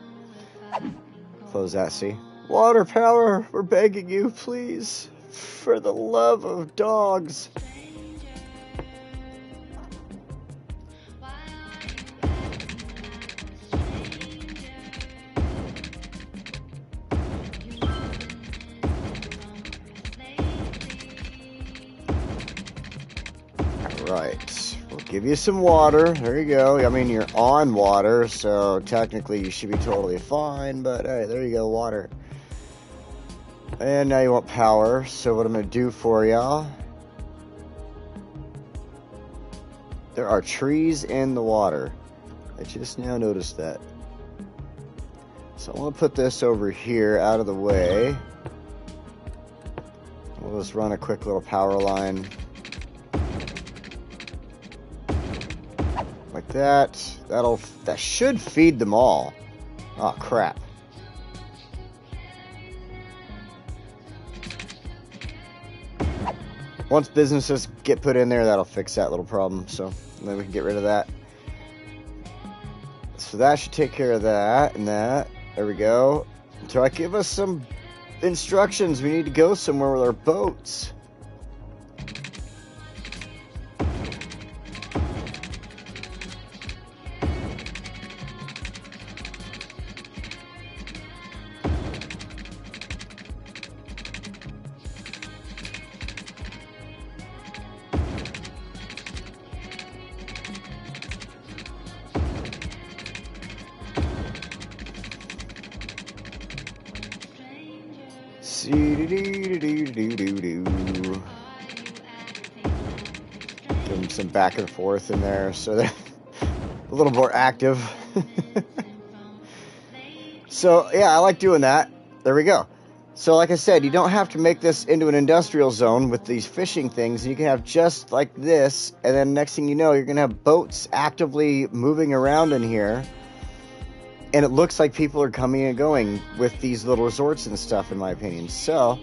close that, see? Water power, we're begging you, please. For the love of dogs. Alright, we'll give you some water. There you go. I mean, you're on water, so technically you should be totally fine, but hey, there you go, water. And now you want power, so what I'm going to do for y'all, there are trees in the water. I just now noticed that. So I want to put this over here out of the way. We'll just run a quick little power line. Like that. That should feed them all. Oh, crap. Once businesses get put in there, that'll fix that little problem. So then we can get rid of that. So that should take care of that and that. There we go. So I give us some instructions. We need to go somewhere with our boats. Give them some back and forth in there so they're a little more active. So, yeah, I like doing that. There we go. So, like I said, you don't have to make this into an industrial zone with these fishing things. You can have just like this, and then next thing you know, you're going to have boats actively moving around in here. And it looks like people are coming and going with these little resorts and stuff, in my opinion. So,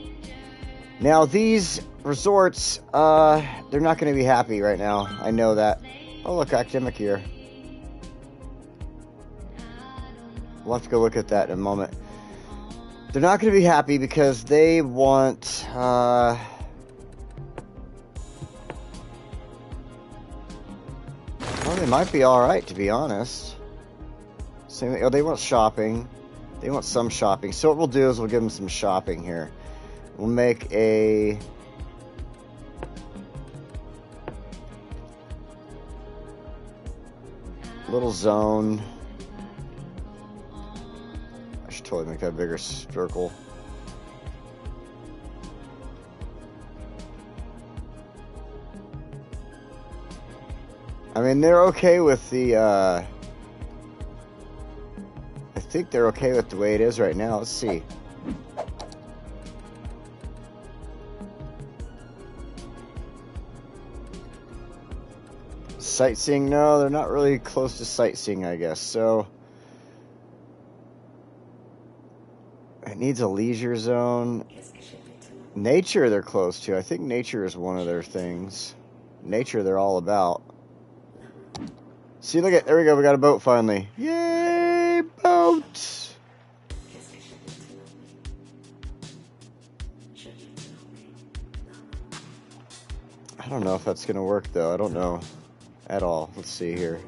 now these resorts, they're not going to be happy right now. I know that. Oh, look, academic year. We'll have to go look at that in a moment. They're not going to be happy because they want, well, they might be alright, to be honest. Same thing. Oh, they want shopping. They want some shopping. So what we'll do is we'll give them some shopping here. We'll make a little zone. I should totally make that a bigger circle. I mean, they're okay with the, I think they're okay with the way it is right now. Let's see. Sightseeing? No, they're not really close to sightseeing, I guess. So, it needs a leisure zone. Nature they're close to. I think nature is one of their things. Nature they're all about. See, look at, there we go, we got a boat finally. Yay, boat! I don't know if that's gonna work though. I don't know at all. Let's see here.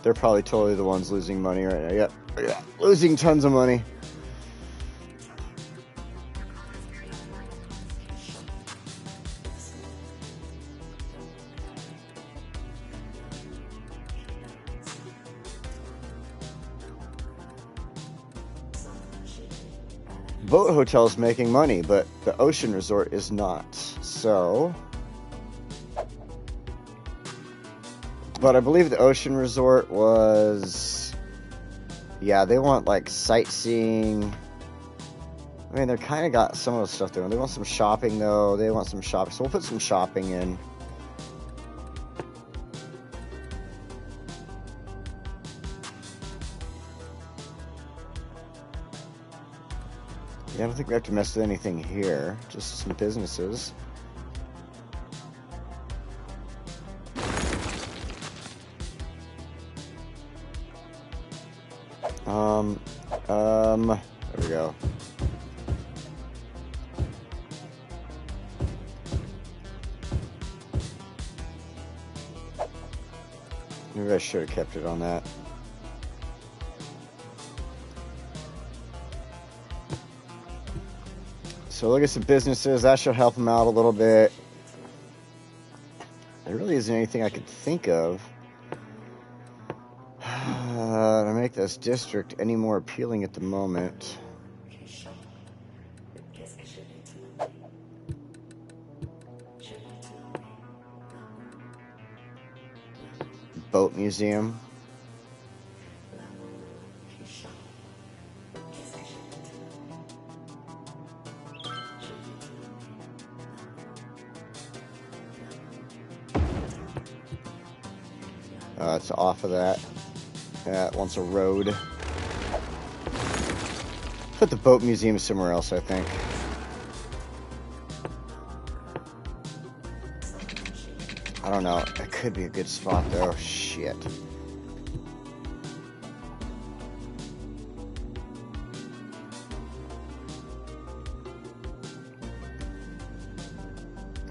They're probably totally the ones losing money right now. Yep, yeah, losing tons of money. Boat hotel's making money, but the ocean resort is not. So, but I believe the ocean resort was, yeah, they want like sightseeing. I mean, they're kind of got some of the stuff there. They want some shopping though. They want some shopping, so we'll put some shopping in. Yeah, I don't think we have to mess with anything here. Just some businesses. There we go. Maybe I should have kept it on that. So look at some businesses. That should help them out a little bit. There really isn't anything I could think of to make this district any more appealing at the moment. Boat museum. It's off of that. Yeah, it wants a road. Put the boat museum somewhere else, I think. I don't know. It could be a good spot, though. Shit.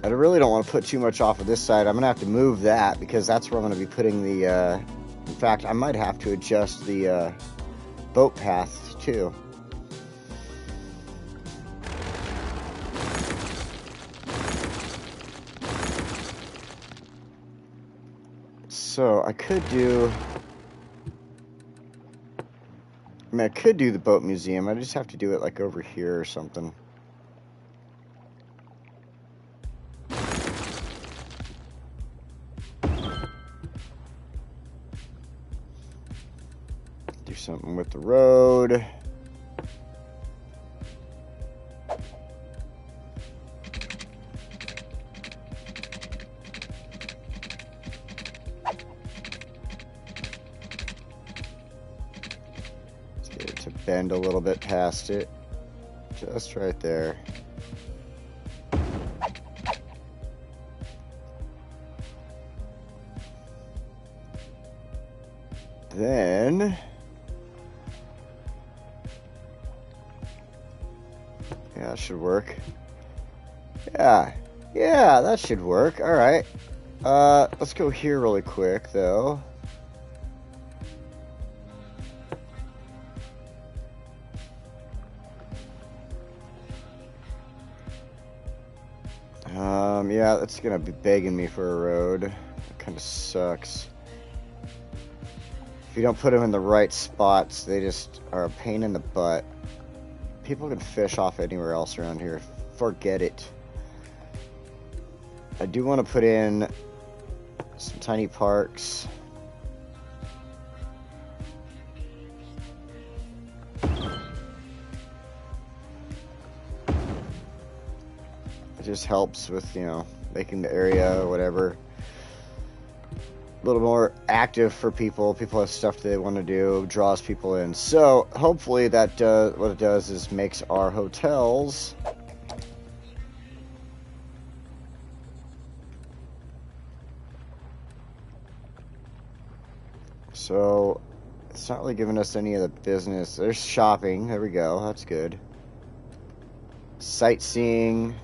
I really don't want to put too much off of this side. I'm going to have to move that because that's where I'm going to be putting the... in fact, I might have to adjust the boat path, too. So, I could do... I mean, I could do the boat museum. I just have to do it, like, over here or something. Do something with the road. To bend a little bit past it, just right there. Then, yeah, that should work. Yeah, that should work. All right. Let's go here really quick, though. Yeah, that's gonna be begging me for a road. It kind of sucks. If you don't put them in the right spots, they just are a pain in the butt. People can fish off anywhere else around here. Forget it. I do want to put in some tiny parks. It just helps with, you know, making the area or whatever a little more active for people. People have stuff they want to do, draws people in. So hopefully that what it does is makes our hotels so it's not really giving us any of the business. There's shopping. There we go. That's good. Sightseeing.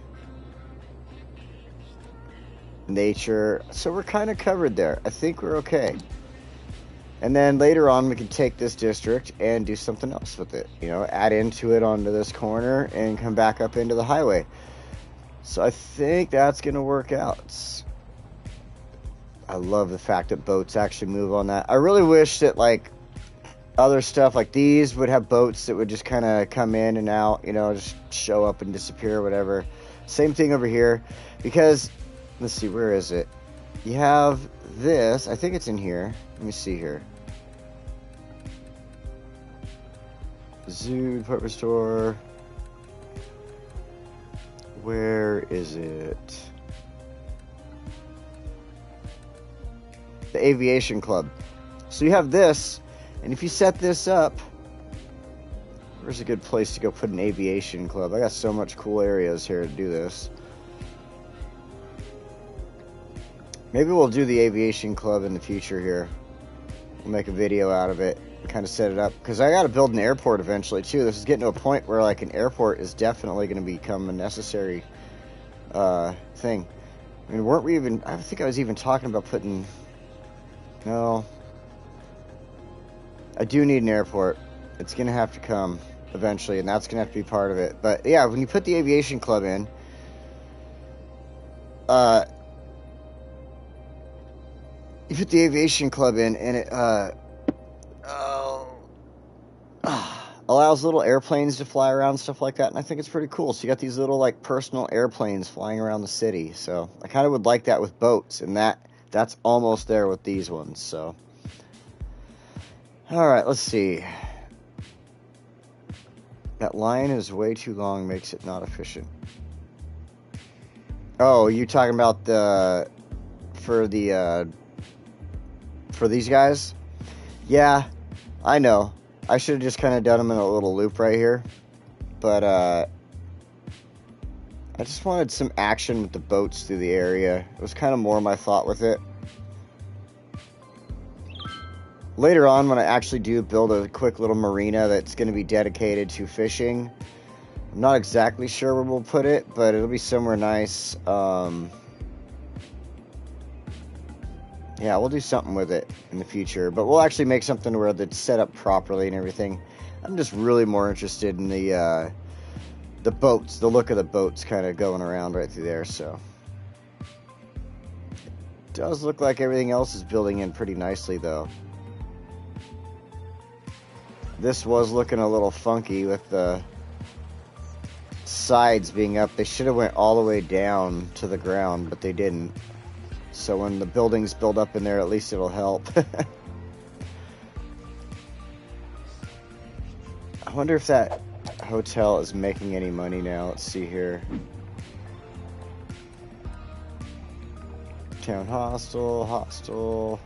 Nature. So we're kind of covered there. I think we're okay. And then later on we can take this district and do something else with it. You know, add into it onto this corner and come back up into the highway. So I think that's going to work out. I love the fact that boats actually move on that. I really wish that, like, other stuff like these would have boats that would just kind of come in and out, you know, just show up and disappear or whatever. Same thing over here. Because, let's see, where is it? You have this. I think it's in here. Let me see here. Zoo, department store. Where is it? The aviation club. So you have this, and if you set this up, where's a good place to go put an aviation club? I got so much cool areas here to do this. Maybe we'll do the aviation club in the future here. We'll make a video out of it and kind of set it up. Because I got to build an airport eventually, too. This is getting to a point where, like, an airport is definitely going to become a necessary thing. I mean, weren't we even... I think I was even talking about putting... No. I do need an airport. It's going to have to come eventually, and that's going to have to be part of it. But, yeah, when you put the aviation club in... You put the aviation club in, and it allows little airplanes to fly around, stuff like that, and I think it's pretty cool. So you got these little, like, personal airplanes flying around the city. So I kind of would like that with boats, and that's almost there with these ones. So, all right, let's see. That line is way too long, makes it not efficient. Oh, you're talking about for these guys? Yeah, I know. I should have just kind of done them in a little loop right here. But, I just wanted some action with the boats through the area. It was kind of more my thought with it. Later on, when I actually do build a quick little marina that's going to be dedicated to fishing, I'm not exactly sure where we'll put it, but it'll be somewhere nice. Yeah, we'll do something with it in the future, but we'll actually make something where it's set up properly and everything. I'm just really more interested in the boats, the look of the boats kind of going around right through there, so. It does look like everything else is building in pretty nicely, though. This was looking a little funky with the sides being up. They should have went all the way down to the ground, but they didn't. So when the buildings build up in there, at least it'll help. I wonder if that hotel is making any money now. Let's see here. Town hostel.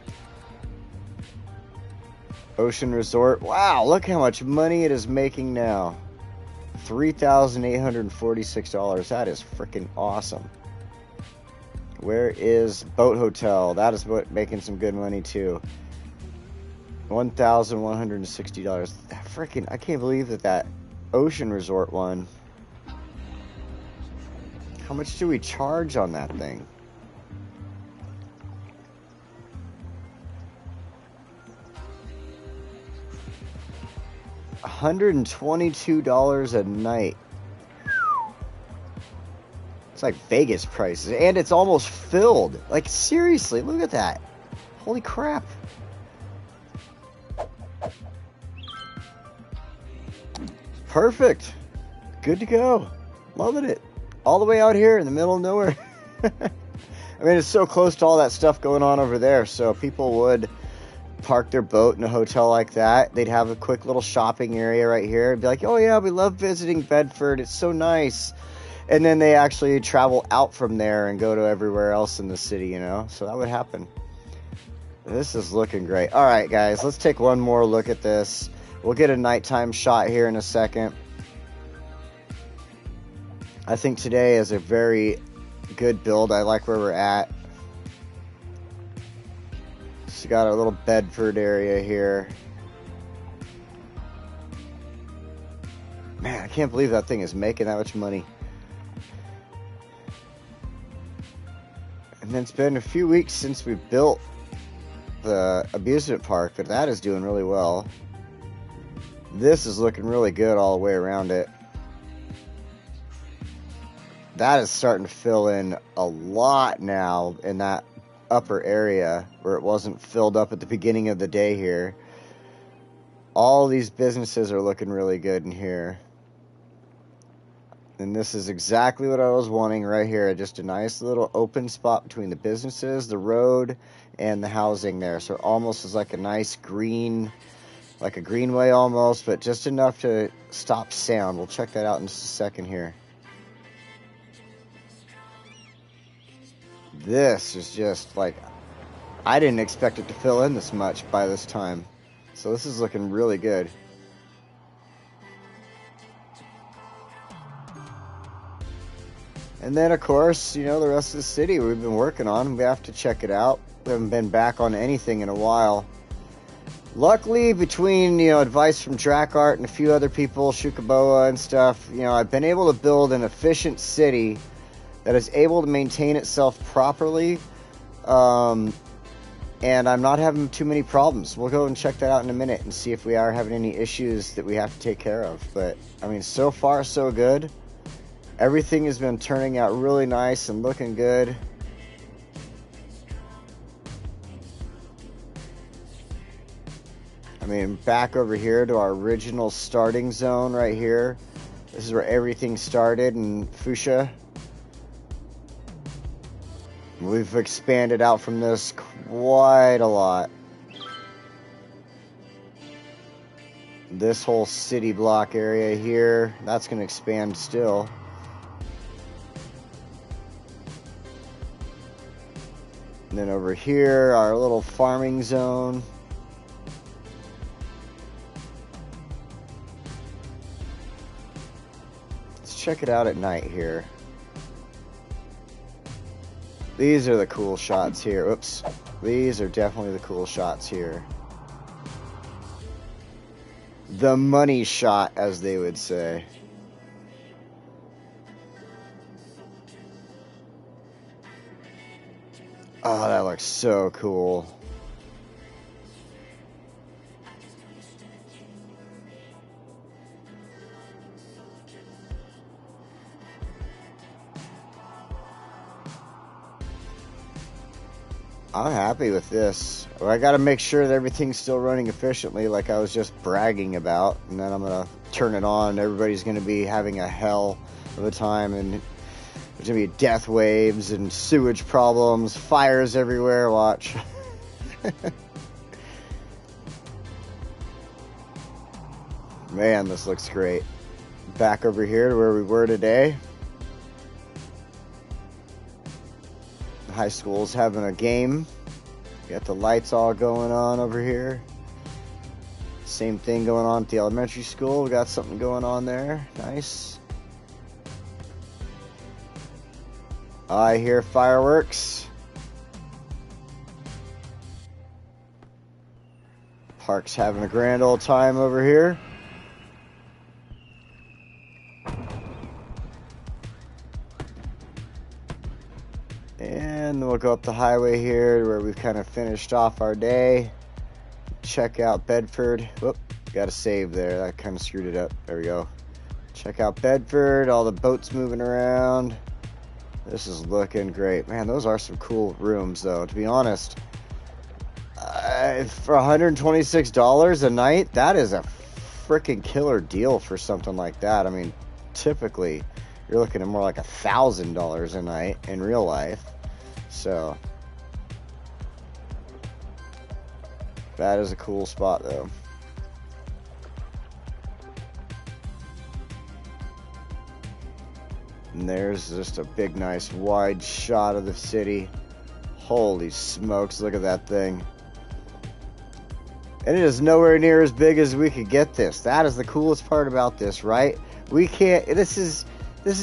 Ocean resort. Wow, look how much money it is making now. $3,846. That is freaking awesome. Where is Boat Hotel? That is making some good money too. $1,160. Freaking, I can't believe that Ocean Resort one. How much do we charge on that thing? $122 a night. It's like Vegas prices, and it's almost filled. Like, seriously, look at that. Holy crap. Perfect. Good to go. Loving it. All the way out here in the middle of nowhere. I mean, it's so close to all that stuff going on over there, so people would park their boat in a hotel like that. They'd have a quick little shopping area right here and be like, oh yeah, we love visiting Bedford, it's so nice. And then they actually travel out from there and go to everywhere else in the city, you know? So that would happen. This is looking great. All right, guys, let's take one more look at this. We'll get a nighttime shot here in a second. I think today is a very good build. I like where we're at. Just got a little Bedford area here. Man, I can't believe that thing is making that much money. And then it's been a few weeks since we built the amusement park, but that is doing really well. This is looking really good all the way around it. That is starting to fill in a lot now in that upper area where it wasn't filled up at the beginning of the day here. All these businesses are looking really good in here. And this is exactly what I was wanting right here. Just a nice little open spot between the businesses, the road, and the housing there. So it almost is like a nice green, like a greenway almost, but just enough to stop sound. We'll check that out in just a second here. This is just like, I didn't expect it to fill in this much by this time. So this is looking really good. And then, of course, you know, the rest of the city we've been working on. We have to check it out. We haven't been back on anything in a while. Luckily, between, you know, advice from Drac-Art and a few other people, Shukaboa and stuff, you know, I've been able to build an efficient city that is able to maintain itself properly. And I'm not having too many problems. We'll go and check that out in a minute and see if we are having any issues that we have to take care of. But, I mean, so far, so good. Everything has been turning out really nice and looking good. I mean, back over here to our original starting zone right here. This is where everything started in Foosha. We've expanded out from this quite a lot. This whole city block area here, that's going to expand still. And then over here, our little farming zone. Let's check it out at night here. These are the cool shots here. Oops. These are definitely the cool shots here. The money shot, as they would say. Oh, that looks so cool. I'm happy with this. Well, I got to make sure that everything's still running efficiently like I was just bragging about. And then I'm going to turn it on. Everybody's going to be having a hell of a time. And there's going to be death waves and sewage problems, fires everywhere. Watch. Man, this looks great. Back over here to where we were today. High school's having a game. Got the lights all going on over here. Same thing going on at the elementary school. We got something going on there. Nice. I hear fireworks. Park's having a grand old time over here. And then we'll go up the highway here where we've kind of finished off our day. Check out Bedford. Whoop, got a save there. That kind of screwed it up. There we go. Check out Bedford. All the boats moving around. This is looking great. Man, those are some cool rooms, though. To be honest, for $126 a night, that is a freaking killer deal for something like that. I mean, typically, you're looking at more like $1,000 a night in real life. So that is a cool spot, though. And there's just a big, nice, wide shot of the city. Holy smokes, look at that thing. And it is nowhere near as big as we could get this. That is the coolest part about this, right? We can't, this is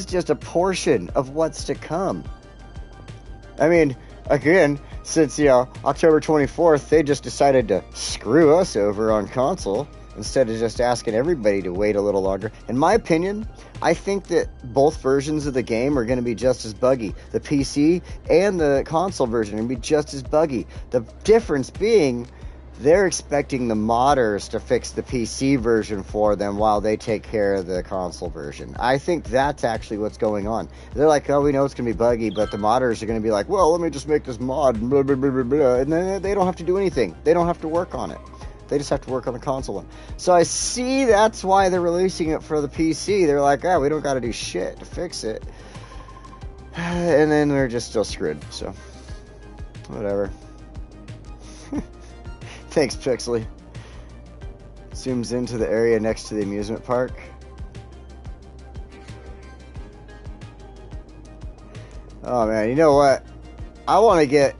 just a portion of what's to come. I mean, again, since, October 24th, they just decided to screw us over on console instead of just asking everybody to wait a little longer. In my opinion, I think that both versions of the game are going to be just as buggy. The PC and the console version are going to be just as buggy. The difference being, they're expecting the modders to fix the PC version for them while they take care of the console version. I think that's actually what's going on. They're like, oh, we know it's going to be buggy, but the modders are going to be like, well, let me just make this mod, blah, blah, blah, blah, blah. And then they don't have to do anything. They don't have to work on it. They just have to work on the console one. So I see that's why they're releasing it for the PC. They're like, we don't got to do shit to fix it. And then they're just still screwed. So, whatever. Thanks, Pixley. Zooms into the area next to the amusement park. Oh, man. You know what? I want to get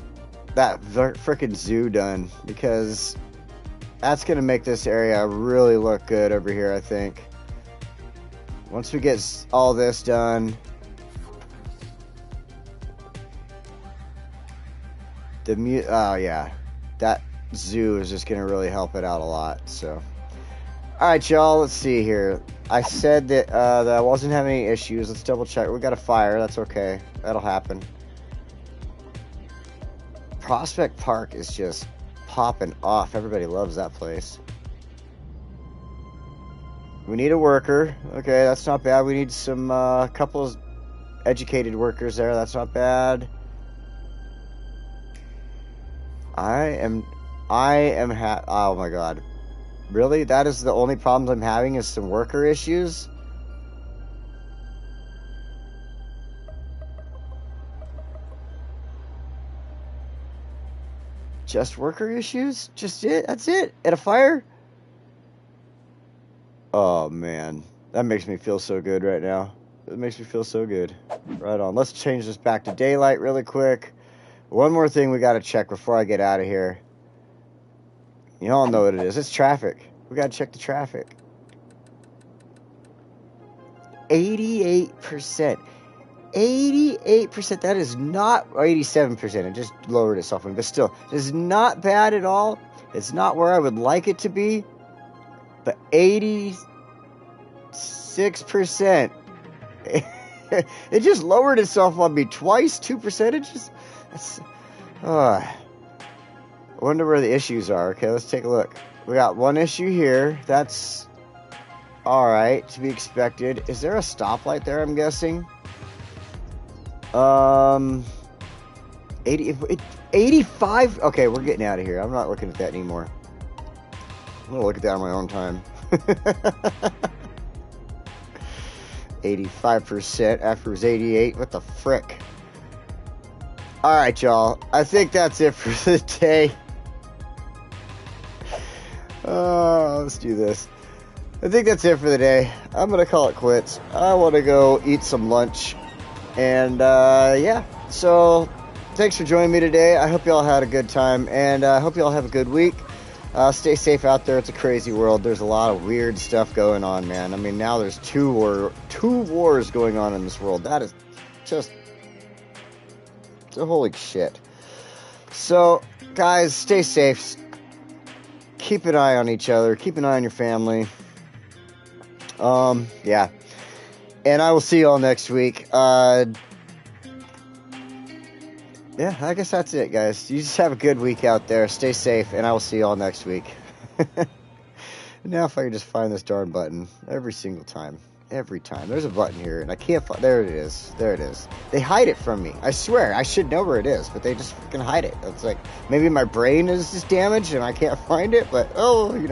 that frickin' zoo done because that's going to make this area really look good over here, I think. Once we get all this done, oh yeah, that zoo is just going to really help it out a lot. So, all right, y'all, let's see here. I said that I wasn't having any issues. Let's double check. We got a fire. That's okay. That'll happen. Prospect Park is just popping off. Everybody loves that place. We need a worker. Okay, that's not bad. We need some couple of educated workers there. That's not bad. Oh my god. Really? That is the only problems I'm having is some worker issues? Just worker issues? Just it? That's it? At a fire? Oh, man. That makes me feel so good right now. It makes me feel so good. Right on. Let's change this back to daylight really quick. One more thing we got to check before I get out of here. You all know what it is. It's traffic. We got to check the traffic. 88%. 88%. That is not, or 87%. It just lowered itself, but still, it's not bad at all. It's not where I would like it to be, but 86%. It just lowered itself on me twice, 2%. It just, I wonder where the issues are. Okay, let's take a look. We got one issue here. That's all right, to be expected. Is there a stoplight there, I'm guessing? 85? Okay, we're getting out of here. I'm not looking at that anymore. I'm going to look at that on my own time. 85% after it was 88. What the frick? Alright, y'all. I think that's it for the day. Let's do this. I think that's it for the day. I'm going to call it quits. I want to go eat some lunch. And, yeah. So, thanks for joining me today. I hope y'all had a good time. And I hope y'all have a good week. Stay safe out there. It's a crazy world. There's a lot of weird stuff going on, man. I mean, now there's two wars going on in this world. That is just holy shit. So, guys, stay safe. Keep an eye on each other. Keep an eye on your family. Yeah. And I will see you all next week. Yeah, I guess that's it, guys. You just have a good week out there. Stay safe, and I will see you all next week. Now if I can just find this darn button every single time. Every time. There's a button here, and I can't find... There it is. There it is. They hide it from me. I swear, I should know where it is, but they just fucking hide it. It's like, maybe my brain is just damaged, and I can't find it, but, oh,